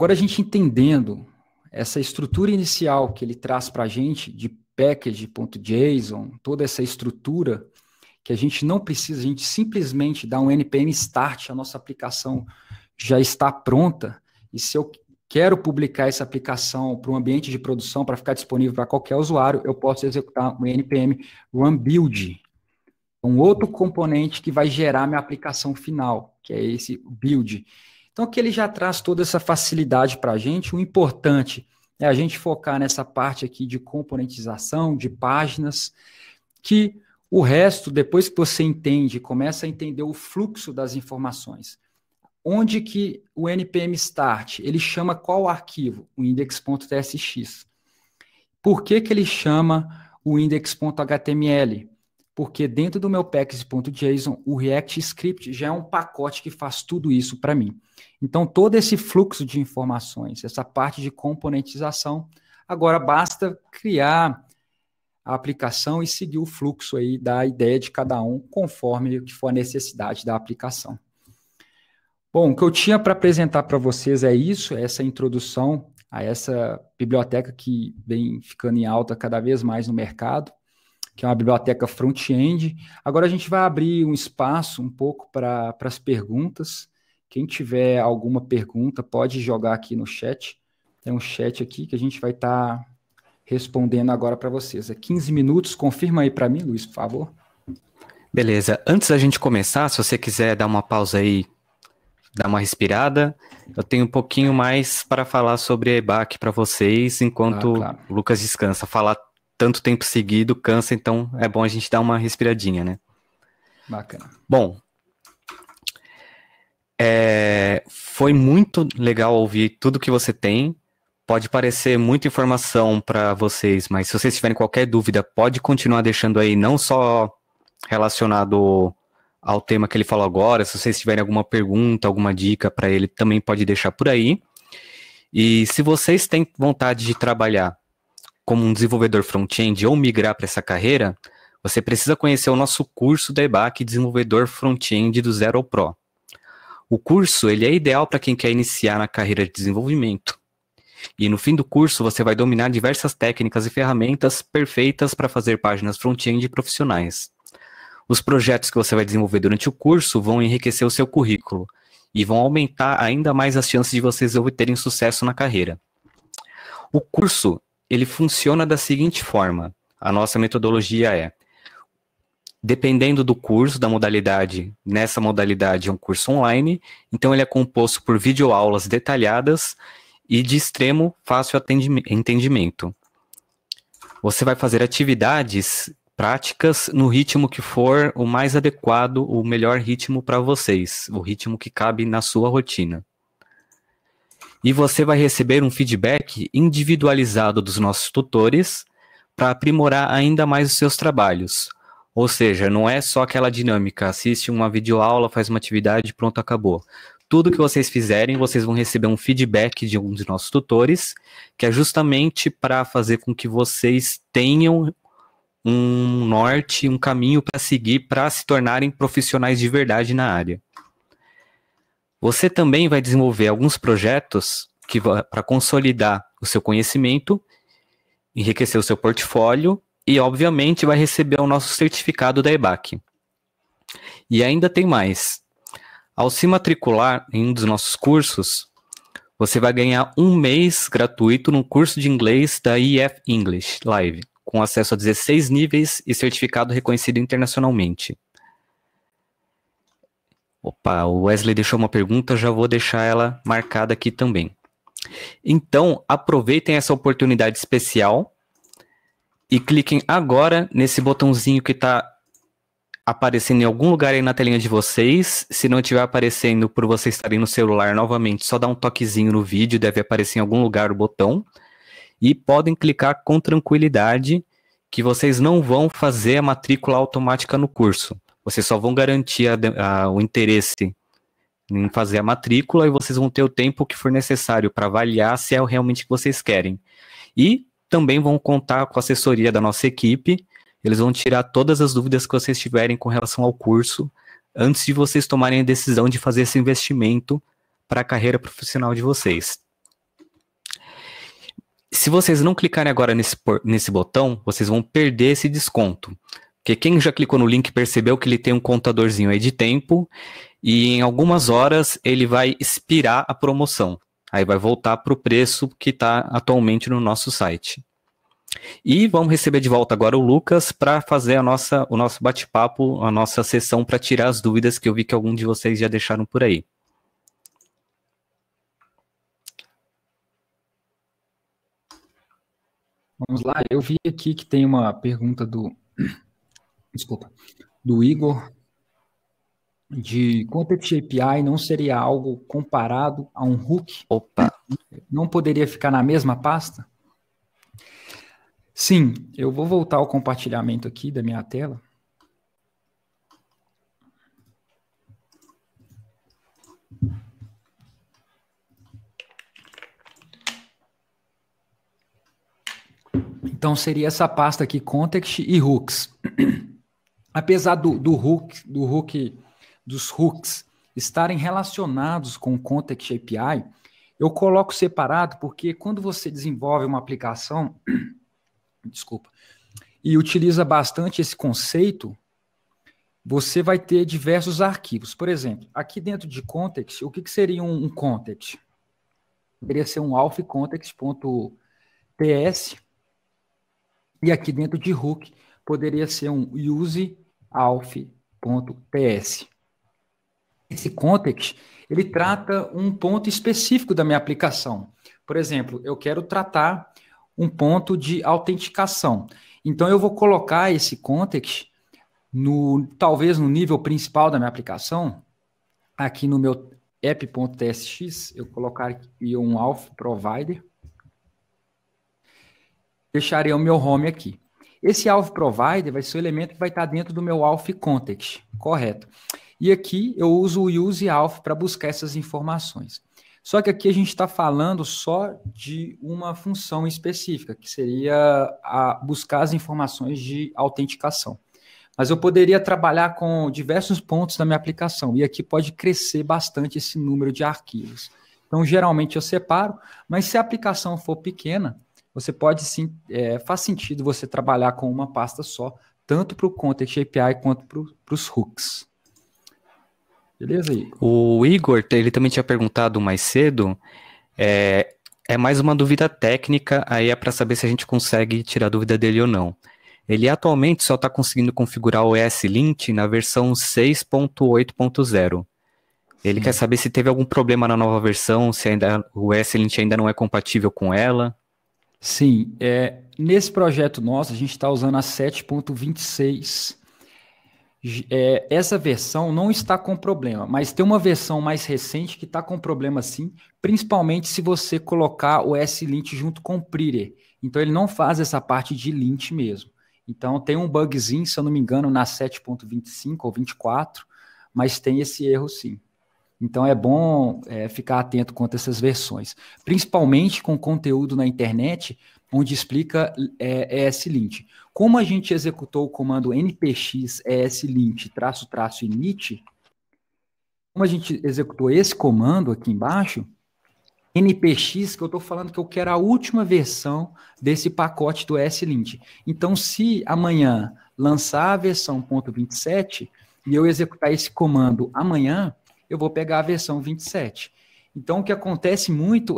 a gente entendendo essa estrutura inicial que ele traz para a gente de package.json, toda essa estrutura que a gente não precisa, a gente simplesmente dá um npm start, a nossa aplicação já está pronta, e se eu quero publicar essa aplicação para um ambiente de produção, para ficar disponível para qualquer usuário, eu posso executar um npm run build, um outro componente que vai gerar minha aplicação final, que é esse build. Então, aqui ele já traz toda essa facilidade para a gente. O importante é a gente focar nessa parte aqui de componentização, de páginas, que o resto, depois que você entende, começa a entender o fluxo das informações. Onde que o npm start, ele chama qual arquivo? O index.tsx. Por que que ele chama o index.html? Porque dentro do meu package.json, o React Script já é um pacote que faz tudo isso para mim. Então, todo esse fluxo de informações, essa parte de componentização, agora basta criar a aplicação e seguir o fluxo aí da ideia de cada um, conforme o que for a necessidade da aplicação. Bom, o que eu tinha para apresentar para vocês é isso, essa introdução a essa biblioteca que vem ficando em alta cada vez mais no mercado, que é uma biblioteca front-end. Agora a gente vai abrir um espaço um pouco para as perguntas. Quem tiver alguma pergunta pode jogar aqui no chat. Tem um chat aqui que a gente vai estar respondendo agora para vocês. É 15 minutos, confirma aí para mim, Luiz, por favor. Beleza. Antes da gente começar, se você quiser dar uma pausa aí, dar uma respirada, eu tenho um pouquinho mais para falar sobre EBAC para vocês, enquanto claro. o Lucas descansa. Falar tanto tempo seguido cansa, então é bom a gente dar uma respiradinha, né? Bacana. Bom, foi muito legal ouvir tudo que você tem. Pode parecer muita informação para vocês, mas se vocês tiverem qualquer dúvida, pode continuar deixando aí, não só relacionado ao tema que ele falou agora. Se vocês tiverem alguma pergunta, alguma dica para ele, também pode deixar por aí. E se vocês têm vontade de trabalhar como um desenvolvedor front-end ou migrar para essa carreira, você precisa conhecer o nosso curso da EBAC Desenvolvedor Front-end do Zero ao Pro. O curso ele é ideal para quem quer iniciar na carreira de desenvolvimento. E no fim do curso você vai dominar diversas técnicas e ferramentas perfeitas para fazer páginas front-end profissionais. Os projetos que você vai desenvolver durante o curso vão enriquecer o seu currículo e vão aumentar ainda mais as chances de vocês obterem sucesso na carreira. O curso, ele funciona da seguinte forma. A nossa metodologia é, dependendo do curso, da modalidade, nessa modalidade é um curso online, então ele é composto por videoaulas detalhadas e de extremo fácil entendimento. Você vai fazer atividades práticas no ritmo que for o mais adequado, o melhor ritmo para vocês, o ritmo que cabe na sua rotina. E você vai receber um feedback individualizado dos nossos tutores para aprimorar ainda mais os seus trabalhos. Ou seja, não é só aquela dinâmica, assiste uma videoaula, faz uma atividade, pronto, acabou. Tudo que vocês fizerem, vocês vão receber um feedback de um dos nossos tutores, que é justamente para fazer com que vocês tenham um norte, um caminho para seguir para se tornarem profissionais de verdade na área. Você também vai desenvolver alguns projetos para consolidar o seu conhecimento, enriquecer o seu portfólio e, obviamente, vai receber o nosso certificado da EBAC. E ainda tem mais. Ao se matricular em um dos nossos cursos, você vai ganhar 1 mês gratuito no curso de inglês da EF English Live, com acesso a 16 níveis e certificado reconhecido internacionalmente. Opa, o Wesley deixou uma pergunta, já vou deixar ela marcada aqui também. Então, aproveitem essa oportunidade especial e cliquem agora nesse botãozinho que está aparecendo em algum lugar aí na telinha de vocês. Se não estiver aparecendo por vocês estarem no celular novamente, só dá um toquezinho no vídeo, deve aparecer em algum lugar o botão. E podem clicar com tranquilidade que vocês não vão fazer a matrícula automática no curso. Vocês só vão garantir o interesse em fazer a matrícula e vocês vão ter o tempo que for necessário para avaliar se é realmente o que vocês querem. E também vão contar com a assessoria da nossa equipe. Eles vão tirar todas as dúvidas que vocês tiverem com relação ao curso antes de vocês tomarem a decisão de fazer esse investimento para a carreira profissional de vocês. Se vocês não clicarem agora nesse botão, vocês vão perder esse desconto. Porque quem já clicou no link percebeu que ele tem um contadorzinho aí de tempo e em algumas horas ele vai expirar a promoção. Aí vai voltar para o preço que está atualmente no nosso site. E vamos receber de volta agora o Lucas para fazer o nosso bate-papo, a nossa sessão para tirar as dúvidas que eu vi que algum de vocês já deixaram por aí. Vamos lá, eu vi aqui que tem uma pergunta do Igor, de Context API não seria algo comparado a um hook? Opa! Não poderia ficar na mesma pasta? Sim, eu vou voltar ao compartilhamento aqui da minha tela. Então, seria essa pasta aqui, Context e Hooks. Apesar dos hooks estarem relacionados com o Context API, eu coloco separado porque quando você desenvolve uma aplicação, e utiliza bastante esse conceito, você vai ter diversos arquivos. Por exemplo, aqui dentro de Context, o que seria um Context? Poderia ser um authcontext.ts. E aqui dentro de hook, poderia ser um useauth.ts. Esse context, ele trata um ponto específico da minha aplicação. Por exemplo, eu quero tratar um ponto de autenticação. Então, eu vou colocar esse context, talvez no nível principal da minha aplicação, aqui no meu app.tsx, eu colocar aqui um auth provider, deixarei o meu home aqui. Esse auth provider vai ser o elemento que vai estar dentro do meu auth context, correto? E aqui eu uso o useauth para buscar essas informações. Só que aqui a gente está falando só de uma função específica, que seria buscar as informações de autenticação. Mas eu poderia trabalhar com diversos pontos da minha aplicação, e aqui pode crescer bastante esse número de arquivos. Então, geralmente eu separo, mas se a aplicação for pequena, você pode sim, faz sentido você trabalhar com uma pasta só tanto para o Context API quanto para os hooks. Beleza, Igor? O Igor, ele também tinha perguntado mais cedo, é mais uma dúvida técnica, aí é para saber se a gente consegue tirar a dúvida dele ou não. Ele atualmente só está conseguindo configurar o ESLint na versão 6.8.0. Ele quer saber se teve algum problema na nova versão, se ainda, o ESLint ainda não é compatível com ela. Sim, nesse projeto nosso, a gente está usando a 7.26. Essa versão não está com problema, mas tem uma versão mais recente que está com problema sim, principalmente se você colocar o ESLint junto com o Pretty. Então ele não faz essa parte de lint mesmo. Então tem um bugzinho, se eu não me engano, na 7.25 ou 24, mas tem esse erro sim. Então é bom ficar atento quanto a essas versões, principalmente com conteúdo na internet, onde explica ESLint. Como a gente executou o comando npx ESLint -- init, como a gente executou esse comando aqui embaixo, npx, que eu estou falando que eu quero a última versão desse pacote do ESLint. Então, se amanhã lançar a versão .27 e eu executar esse comando amanhã, eu vou pegar a versão 27. Então, o que acontece muito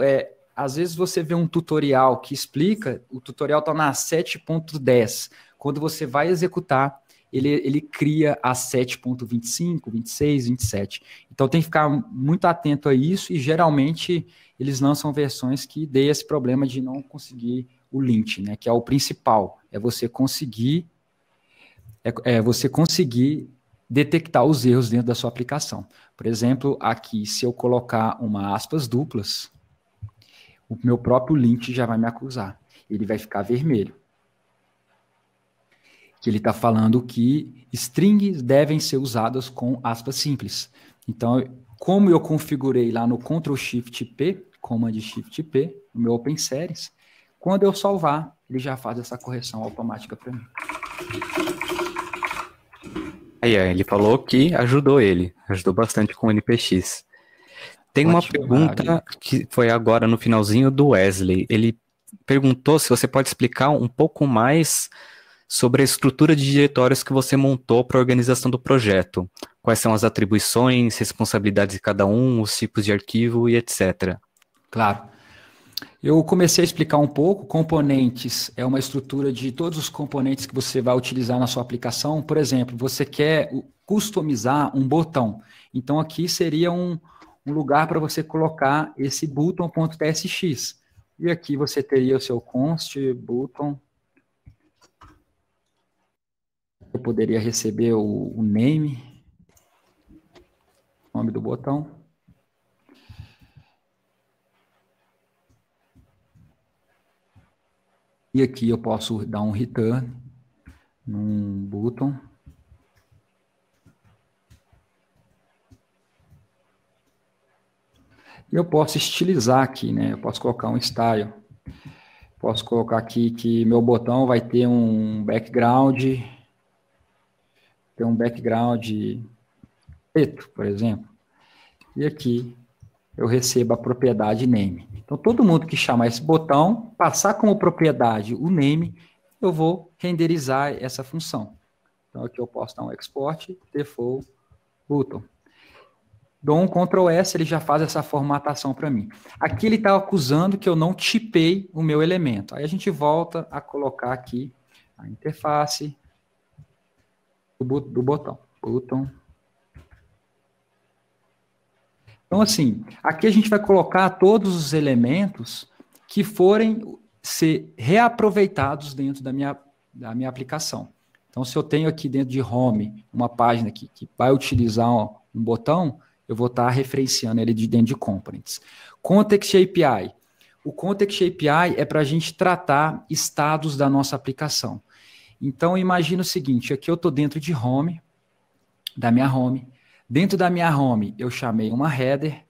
às vezes você vê um tutorial que explica, o tutorial está na 7.10. Quando você vai executar, ele cria a 7.25, 26, 27. Então, tem que ficar muito atento a isso e, geralmente, eles lançam versões que dê esse problema de não conseguir o lint, né? Que é o principal, você conseguir detectar os erros dentro da sua aplicação. Por exemplo, aqui, se eu colocar uma aspas duplas, o meu próprio lint já vai me acusar. Ele vai ficar vermelho. Que ele está falando que strings devem ser usadas com aspas simples. Então, como eu configurei lá no Ctrl+Shift+P, Command+Shift+P, no meu OpenSeries, quando eu salvar, ele já faz essa correção automática para mim. Aí, ele falou que ajudou bastante com o NPX. Tem uma pergunta que foi agora no finalzinho do Wesley. Ele perguntou se você pode explicar um pouco mais sobre a estrutura de diretórios que você montou para a organização do projeto. Quais são as atribuições, responsabilidades de cada um, os tipos de arquivo e etc. Claro. Eu comecei a explicar um pouco. Componentes é uma estrutura de todos os componentes que você vai utilizar na sua aplicação. Por exemplo, você quer customizar um botão. Então, aqui seria um lugar para você colocar esse button.tsx. E aqui você teria o seu const button. Eu poderia receber o nome do botão. E aqui eu posso dar um return num button. E eu posso estilizar aqui, né? Eu posso colocar um style. Posso colocar aqui que meu botão vai ter um background, preto, por exemplo. E aqui eu recebo a propriedade name. Então, todo mundo que chamar esse botão, passar como propriedade o name, eu vou renderizar essa função. Então, aqui eu posso dar um export, default button. Dou um Ctrl S, ele já faz essa formatação para mim. Aqui ele está acusando que eu não tipei o meu elemento. Aí a gente volta a colocar aqui a interface do botão. Então, assim, aqui a gente vai colocar todos os elementos que forem ser reaproveitados dentro da minha aplicação. Então, se eu tenho aqui dentro de Home uma página que vai utilizar um botão, eu vou estar referenciando ele dentro de Components. Context API. O Context API é para a gente tratar estados da nossa aplicação. Então, imagina o seguinte, aqui eu estou dentro de Home, da minha Home. Dentro da minha Home, eu chamei uma header.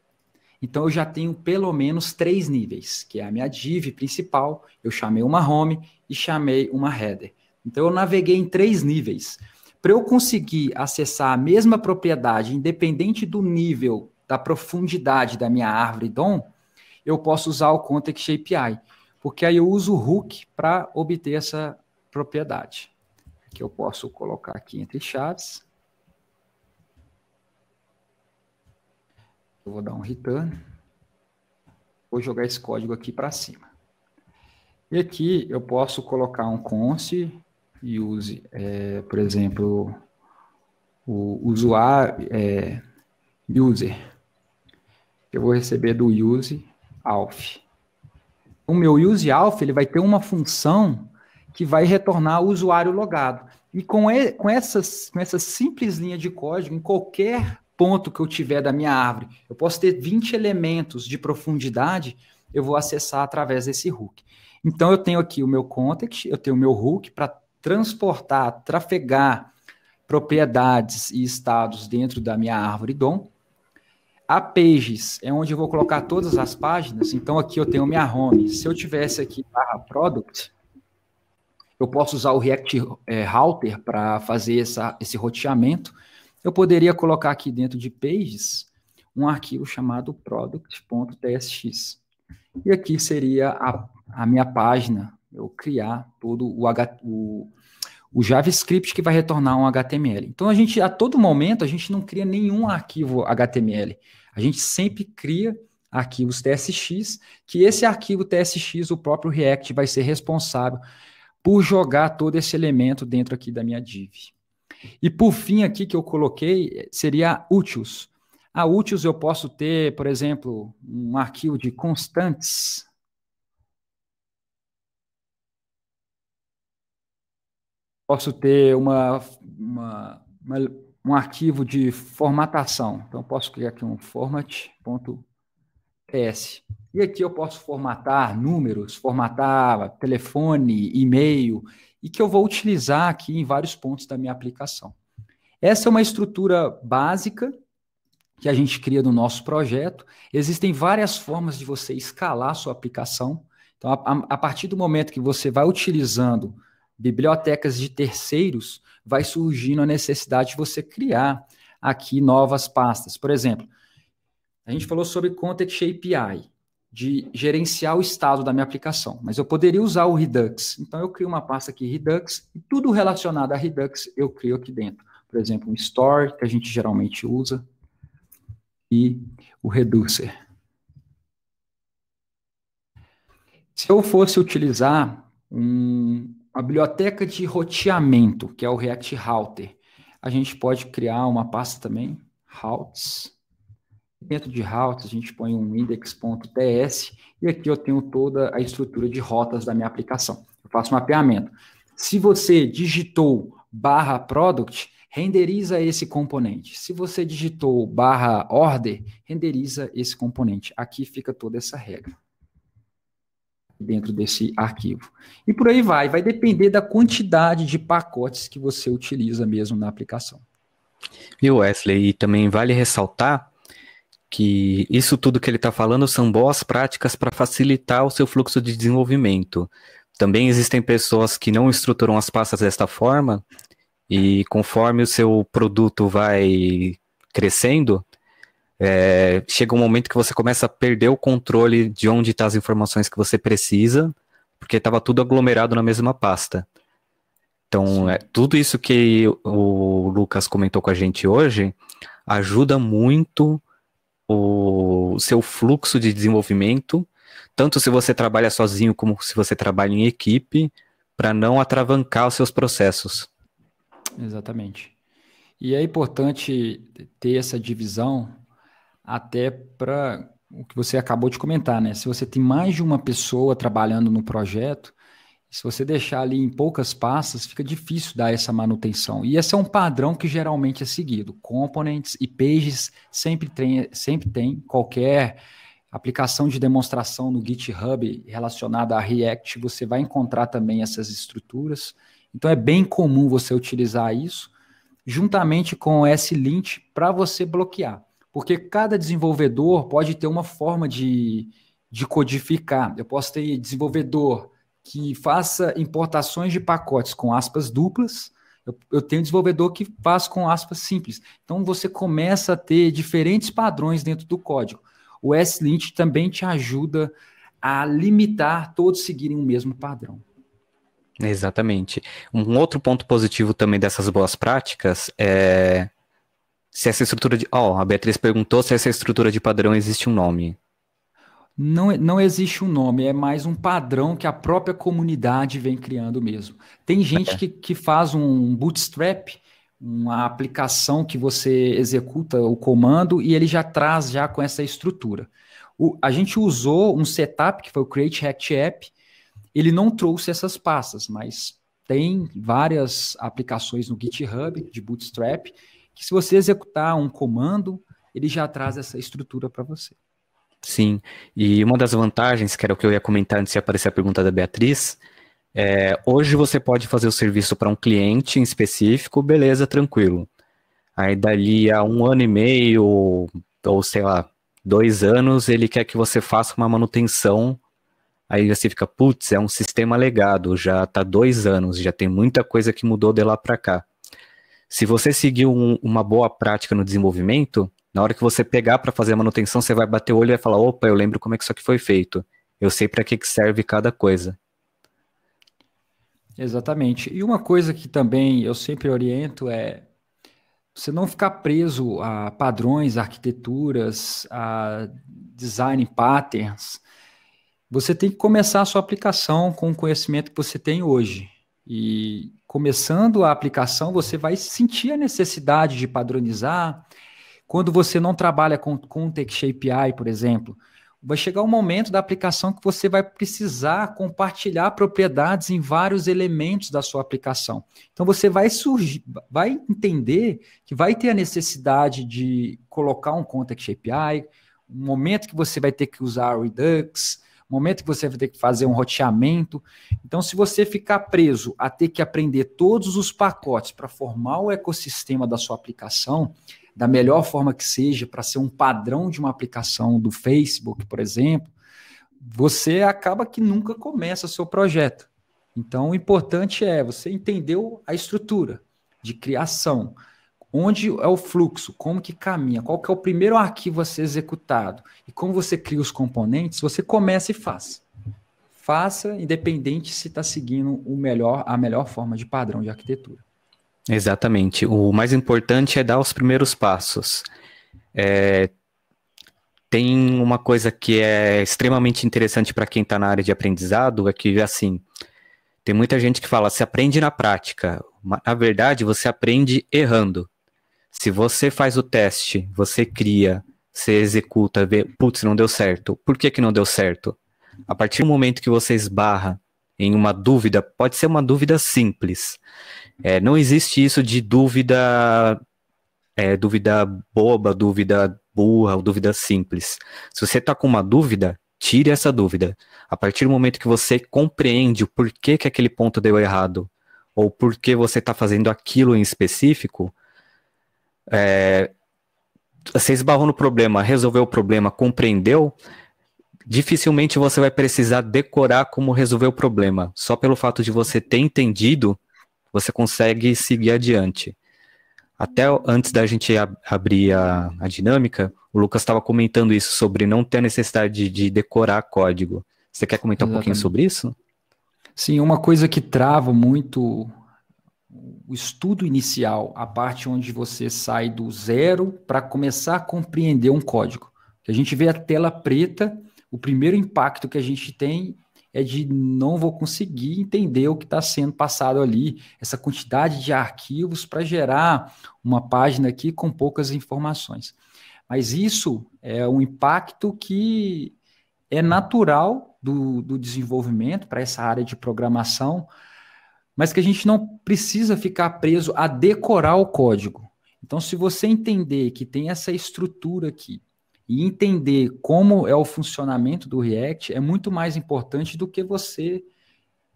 Então, eu já tenho pelo menos 3 níveis, que é a minha div principal, eu chamei uma Home e chamei uma header. Então, eu naveguei em 3 níveis. Para eu conseguir acessar a mesma propriedade, independente do nível, da profundidade da minha árvore DOM, eu posso usar o Context API, porque aí eu uso o hook para obter essa propriedade. que eu posso colocar aqui entre chaves. Eu vou dar um return. Vou jogar esse código aqui para cima. E aqui eu posso colocar um const use, por exemplo, o usuário, user. Eu vou receber do use auth. O meu use auth, ele vai ter uma função que vai retornar o usuário logado. E com essa simples linha de código, em qualquer ponto que eu tiver da minha árvore, eu posso ter 20 elementos de profundidade, eu vou acessar através desse hook. Então, eu tenho aqui o meu context, eu tenho o meu hook para transportar, trafegar propriedades e estados dentro da minha árvore DOM. A pages é onde eu vou colocar todas as páginas. Então, aqui eu tenho minha home. Se eu tivesse aqui /product, eu posso usar o React Router para fazer esse roteamento. Eu poderia colocar aqui dentro de pages um arquivo chamado product.tsx. E aqui seria a minha página, eu criar todo o JavaScript que vai retornar um HTML. Então, a todo momento, a gente não cria nenhum arquivo HTML. A gente sempre cria arquivos TSX, que esse arquivo TSX, o próprio React vai ser responsável por jogar todo esse elemento dentro aqui da minha div. E por fim aqui que eu coloquei, seria utils. A utils eu posso ter, por exemplo, um arquivo de constantes. Posso ter um arquivo de formatação. Então, eu posso criar aqui um format.ts. E aqui eu posso formatar números, formatar telefone, e-mail, e que eu vou utilizar aqui em vários pontos da minha aplicação. Essa é uma estrutura básica que a gente cria no nosso projeto. Existem várias formas de você escalar a sua aplicação. Então, a partir do momento que você vai utilizando bibliotecas de terceiros, vai surgindo a necessidade de você criar aqui novas pastas. Por exemplo, a gente falou sobre Context API, de gerenciar o estado da minha aplicação, mas eu poderia usar o Redux. Então, eu crio uma pasta aqui, Redux, e tudo relacionado a Redux eu crio aqui dentro. Por exemplo, um store, que a gente geralmente usa, e o Reducer. Se eu fosse utilizar uma biblioteca de roteamento, que é o React Router, a gente pode criar uma pasta também, routes. Dentro de routes, a gente põe um index.ts, e aqui eu tenho toda a estrutura de rotas da minha aplicação. Eu faço mapeamento. Se você digitou /product, renderiza esse componente. Se você digitou /order, renderiza esse componente. Aqui fica toda essa regra dentro desse arquivo. E por aí vai depender da quantidade de pacotes que você utiliza mesmo na aplicação. E Wesley, e também vale ressaltar que isso tudo que ele está falando são boas práticas para facilitar o seu fluxo de desenvolvimento. Também existem pessoas que não estruturam as pastas desta forma, e conforme o seu produto vai crescendo, chega um momento que você começa a perder o controle de onde estão as informações que você precisa, porque estava tudo aglomerado na mesma pasta. Então, tudo isso que o Lucas comentou com a gente hoje ajuda muito o seu fluxo de desenvolvimento, tanto se você trabalha sozinho como se você trabalha em equipe, para não atravancar os seus processos. Exatamente. E é importante ter essa divisão até para o que você acabou de comentar, né? Se você tem mais de uma pessoa trabalhando no projeto, se você deixar ali em poucas pastas, fica difícil dar essa manutenção. E esse é um padrão que geralmente é seguido. Components e pages sempre tem qualquer aplicação de demonstração no GitHub relacionada a React, você vai encontrar também essas estruturas. Então é bem comum você utilizar isso, juntamente com o S-Lint para você bloquear. Porque cada desenvolvedor pode ter uma forma de codificar. Eu posso ter desenvolvedor que faça importações de pacotes com aspas duplas, eu tenho desenvolvedor que faz com aspas simples. Então, você começa a ter diferentes padrões dentro do código. O S-Lint também te ajuda a limitar todos seguirem o mesmo padrão. Exatamente. Um outro ponto positivo também dessas boas práticas é se essa estrutura de. Ó, a Beatriz perguntou se essa estrutura de padrão existe um nome. Não, não existe um nome, é mais um padrão que a própria comunidade vem criando mesmo. Tem gente É. que faz um bootstrap, uma aplicação que você executa o comando e ele já traz já com essa estrutura. A gente usou um setup que foi o Create React App, ele não trouxe essas pastas, mas tem várias aplicações no GitHub de bootstrap que se você executar um comando, ele já traz essa estrutura para você. Sim. E uma das vantagens, que era o que eu ia comentar antes de aparecer a pergunta da Beatriz, hoje você pode fazer o serviço para um cliente em específico, beleza, tranquilo. Aí dali a 1 ano e meio, ou sei lá, 2 anos, ele quer que você faça uma manutenção. Aí você fica, putz, é um sistema legado, já tá 2 anos, já tem muita coisa que mudou de lá para cá. Se você seguir uma boa prática no desenvolvimento, na hora que você pegar para fazer a manutenção, você vai bater o olho e vai falar, opa, eu lembro como é que isso aqui foi feito. Eu sei para que serve cada coisa. Exatamente. E uma coisa que também eu sempre oriento é você não ficar preso a padrões, arquiteturas, a design patterns. Você tem que começar a sua aplicação com o conhecimento que você tem hoje. E começando a aplicação, você vai sentir a necessidade de padronizar. Quando você não trabalha com Context API, por exemplo, vai chegar um momento da aplicação que você vai precisar compartilhar propriedades em vários elementos da sua aplicação. Então você vai entender que vai ter a necessidade de colocar um Context API, um momento que você vai ter que usar Redux, um momento que você vai ter que fazer um roteamento. Então, se você ficar preso a ter que aprender todos os pacotes para formar o ecossistema da sua aplicação, da melhor forma que seja, para ser um padrão de uma aplicação do Facebook, por exemplo, você acaba que nunca começa o seu projeto. Então, o importante é você entender a estrutura de criação, onde é o fluxo, como que caminha, qual que é o primeiro arquivo a ser executado e como você cria os componentes, você começa e faz. Faça, independente se está seguindo a melhor forma de padrão de arquitetura. Exatamente. O mais importante é dar os primeiros passos. Tem uma coisa que é extremamente interessante para quem está na área de aprendizado, é que, assim, tem muita gente que fala, se aprende na prática. Na verdade, você aprende errando. Se você faz o teste, você cria, você executa, vê, putz, não deu certo. Por que que não deu certo? A partir do momento que você esbarra em uma dúvida, pode ser uma dúvida simples. Não existe isso de dúvida boba, dúvida burra ou dúvida simples. Se você está com uma dúvida, tire essa dúvida. A partir do momento que você compreende o porquê que aquele ponto deu errado, ou por que você está fazendo aquilo em específico, você esbarrou no problema, resolveu o problema, compreendeu, dificilmente você vai precisar decorar como resolver o problema. Só pelo fato de você ter entendido, você consegue seguir adiante. Até antes da gente abrir a dinâmica, o Lucas estava comentando isso sobre não ter a necessidade de decorar código. Você quer comentar um pouquinho sobre isso? Sim, uma coisa que trava muito o estudo inicial, a parte onde você sai do zero para começar a compreender um código. Que a gente vê a tela preta, o primeiro impacto que a gente tem é de não vou conseguir entender o que está sendo passado ali, essa quantidade de arquivos para gerar uma página aqui com poucas informações. Mas isso é um impacto que é natural do desenvolvimento para essa área de programação, mas que a gente não precisa ficar preso a decorar o código. Então, se você entender que tem essa estrutura aqui, e entender como é o funcionamento do React é muito mais importante do que você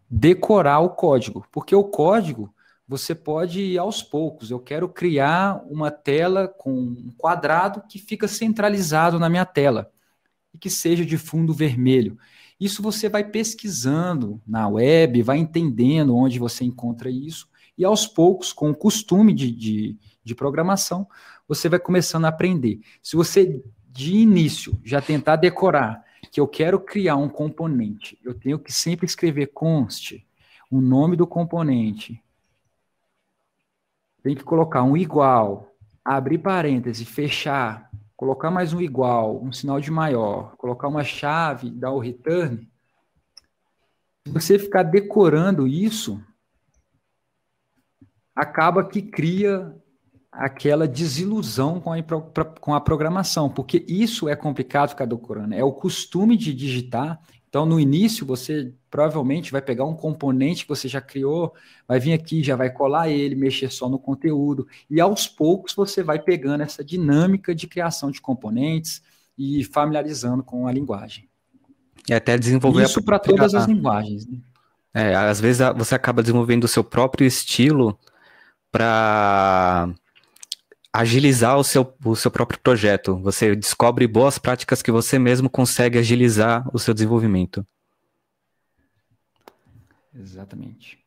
decorar o código. Porque o código, você pode ir aos poucos. Eu quero criar uma tela com um quadrado que fica centralizado na minha tela e que seja de fundo vermelho. Isso você vai pesquisando na web, vai entendendo onde você encontra isso e aos poucos, com o costume de programação, você vai começando a aprender. Se você de início já tentar decorar que eu quero criar um componente, eu tenho que sempre escrever const, o nome do componente, tem que colocar um igual, abrir parêntese, fechar, colocar mais um igual, um sinal de maior, colocar uma chave, dar o return. Se você ficar decorando isso, acaba que cria aquela desilusão com a programação, porque isso é complicado ficar decorando, é o costume de digitar. Então, no início, você provavelmente vai pegar um componente que você já criou, vai vir aqui, já vai colar ele, mexer só no conteúdo, e aos poucos você vai pegando essa dinâmica de criação de componentes e familiarizando com a linguagem. E até desenvolver isso para todas as linguagens. Né? Às vezes você acaba desenvolvendo o seu próprio estilo para agilizar o seu próprio projeto. Você descobre boas práticas que você mesmo consegue agilizar o seu desenvolvimento. Exatamente.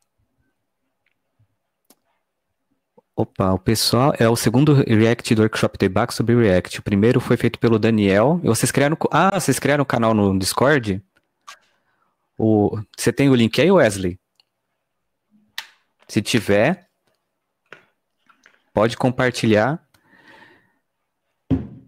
Opa, o pessoal, é o segundo React do Workshop Debug sobre React. O primeiro foi feito pelo Daniel. E vocês criaram um canal no Discord? Você tem o link aí, Wesley? Se tiver, pode compartilhar,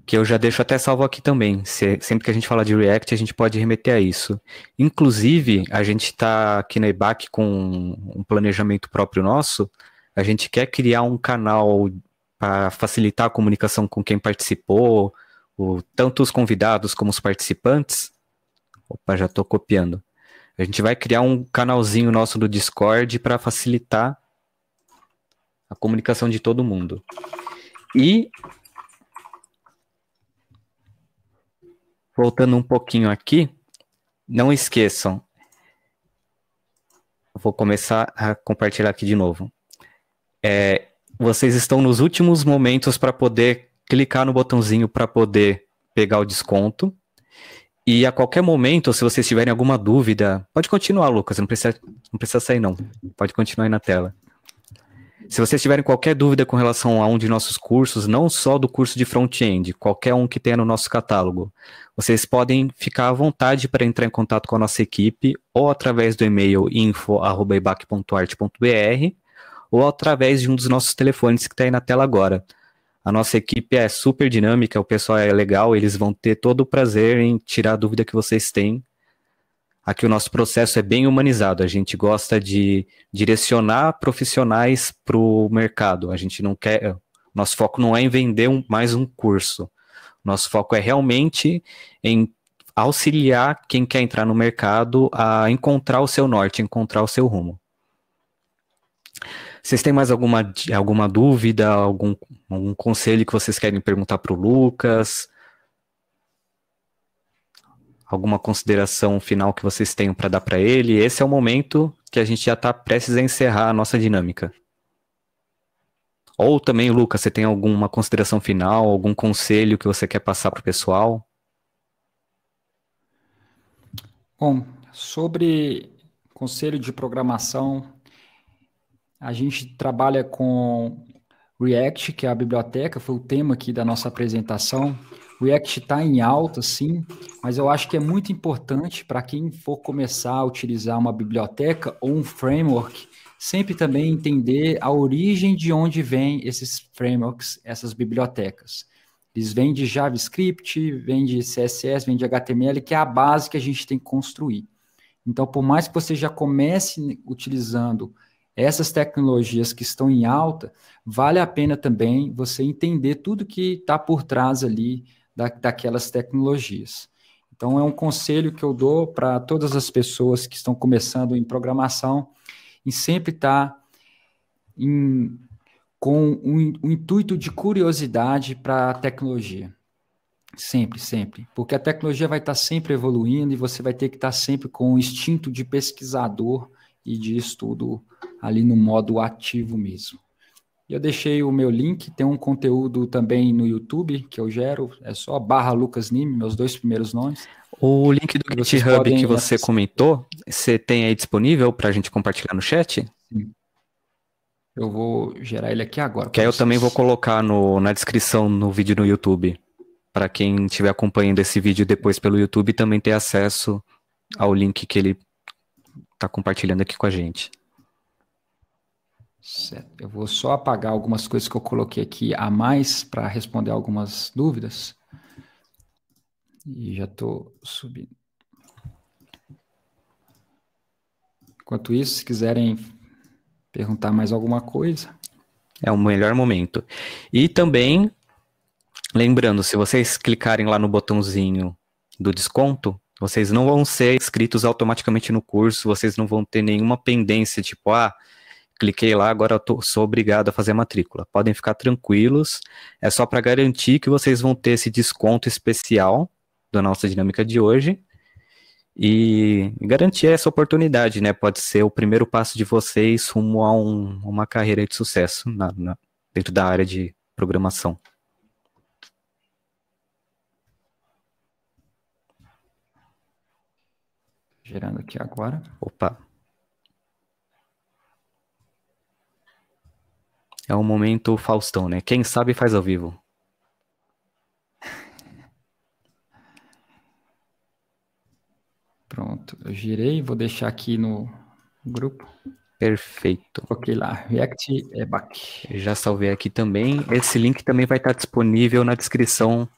que eu já deixo até salvo aqui também. Sempre que a gente fala de React, a gente pode remeter a isso. Inclusive, a gente está aqui na EBAC com um planejamento próprio nosso. A gente quer criar um canal para facilitar a comunicação com quem participou, tanto os convidados como os participantes. Opa, já estou copiando. A gente vai criar um canalzinho nosso do Discord para facilitar a comunicação de todo mundo. E, voltando um pouquinho aqui, não esqueçam, eu vou começar a compartilhar aqui de novo. Vocês estão nos últimos momentos para poder clicar no botãozinho para poder pegar o desconto. E a qualquer momento, se vocês tiverem alguma dúvida, pode continuar, Lucas, não precisa sair não, pode continuar aí na tela. Se vocês tiverem qualquer dúvida com relação a um de nossos cursos, não só do curso de front-end, qualquer um que tenha no nosso catálogo, vocês podem ficar à vontade para entrar em contato com a nossa equipe, ou através do e-mail info@ebac.art.br, ou através de um dos nossos telefones que está aí na tela agora. A nossa equipe é super dinâmica, o pessoal é legal, eles vão ter todo o prazer em tirar a dúvida que vocês têm. Aqui o nosso processo é bem humanizado, a gente gosta de direcionar profissionais para o mercado, a gente não quer, nosso foco não é em vender mais um curso, nosso foco é realmente em auxiliar quem quer entrar no mercado a encontrar o seu norte, encontrar o seu rumo. Vocês têm mais alguma dúvida, algum conselho que vocês querem perguntar para o Lucas? Alguma consideração final que vocês tenham para dar para ele? Esse é o momento que a gente já está prestes a encerrar a nossa dinâmica. Ou também, Lucas, você tem alguma consideração final, algum conselho que você quer passar para o pessoal? Bom, sobre conselho de programação, a gente trabalha com React, que é a biblioteca, foi o tema aqui da nossa apresentação. O React está em alta, sim, mas eu acho que é muito importante para quem for começar a utilizar uma biblioteca ou um framework, sempre também entender a origem de onde vêm esses frameworks, essas bibliotecas. Eles vêm de JavaScript, vêm de CSS, vêm de HTML, que é a base que a gente tem que construir. Então, por mais que você já comece utilizando essas tecnologias que estão em alta, vale a pena também você entender tudo que está por trás ali daquelas tecnologias. Então, é um conselho que eu dou para todas as pessoas que estão começando em programação, em sempre estar com um intuito de curiosidade para a tecnologia. Sempre, sempre. Porque a tecnologia vai estar sempre evoluindo e você vai ter que estar sempre com o instinto de pesquisador e de estudo ali no modo ativo mesmo. Eu deixei o meu link, tem um conteúdo também no YouTube que eu gero, é só /LucasNime, meus 2 primeiros nomes. O link do GitHub que você comentou, você tem aí disponível para a gente compartilhar no chat? Sim. Eu vou gerar ele aqui agora. Que aí eu também vou colocar na descrição no vídeo no YouTube. Para quem estiver acompanhando esse vídeo depois pelo YouTube, também ter acesso ao link que ele está compartilhando aqui com a gente. Certo. Eu vou só apagar algumas coisas que eu coloquei aqui a mais para responder algumas dúvidas. E já estou subindo. Enquanto isso, se quiserem perguntar mais alguma coisa. É o melhor momento. E também, lembrando, se vocês clicarem lá no botãozinho do desconto, vocês não vão ser inscritos automaticamente no curso, vocês não vão ter nenhuma pendência, tipo, cliquei lá, agora eu sou obrigado a fazer a matrícula. Podem ficar tranquilos, é só para garantir que vocês vão ter esse desconto especial da nossa dinâmica de hoje e garantir essa oportunidade, né? Pode ser o primeiro passo de vocês rumo a uma carreira de sucesso dentro da área de programação. Gerando aqui agora. Opa! É o momento Faustão, né? Quem sabe faz ao vivo. Pronto, eu girei, vou deixar aqui no grupo. Perfeito. Ok lá, React é back. Já salvei aqui também. Esse link também vai estar disponível na descrição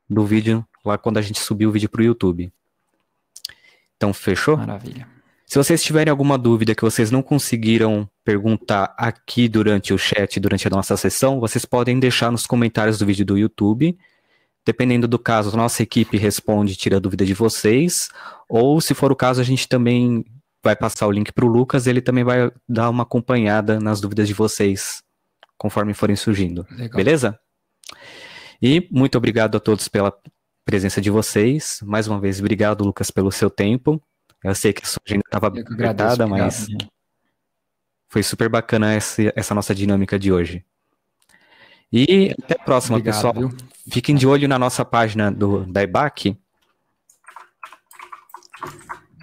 do vídeo, lá quando a gente subir o vídeo para o YouTube. Então, fechou? Maravilha. Se vocês tiverem alguma dúvida que vocês não conseguiram perguntar aqui durante o chat, durante a nossa sessão, vocês podem deixar nos comentários do vídeo do YouTube. Dependendo do caso, a nossa equipe responde e tira a dúvida de vocês. Ou, se for o caso, a gente também vai passar o link para o Lucas, ele também vai dar uma acompanhada nas dúvidas de vocês, conforme forem surgindo. Legal. Beleza? E muito obrigado a todos pela presença de vocês. Mais uma vez, obrigado, Lucas, pelo seu tempo. Eu sei que a sua agenda estava apertada, mas foi super bacana essa nossa dinâmica de hoje. E até a próxima, pessoal. Viu? Fiquem de olho na nossa página da EBAC,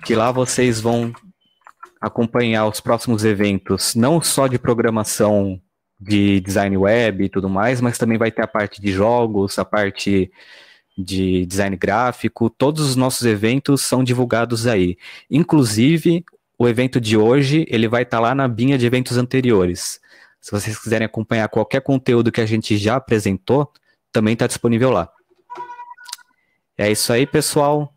que lá vocês vão acompanhar os próximos eventos, não só de programação de design web e tudo mais, mas também vai ter a parte de jogos, a parte de design gráfico. Todos os nossos eventos são divulgados aí. Inclusive, o evento de hoje, ele vai estar lá na binha de eventos anteriores. Se vocês quiserem acompanhar qualquer conteúdo que a gente já apresentou, também está disponível lá. É isso aí, pessoal.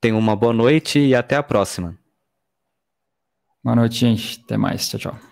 Tenham uma boa noite e até a próxima. Boa noite, gente. Até mais. Tchau, tchau.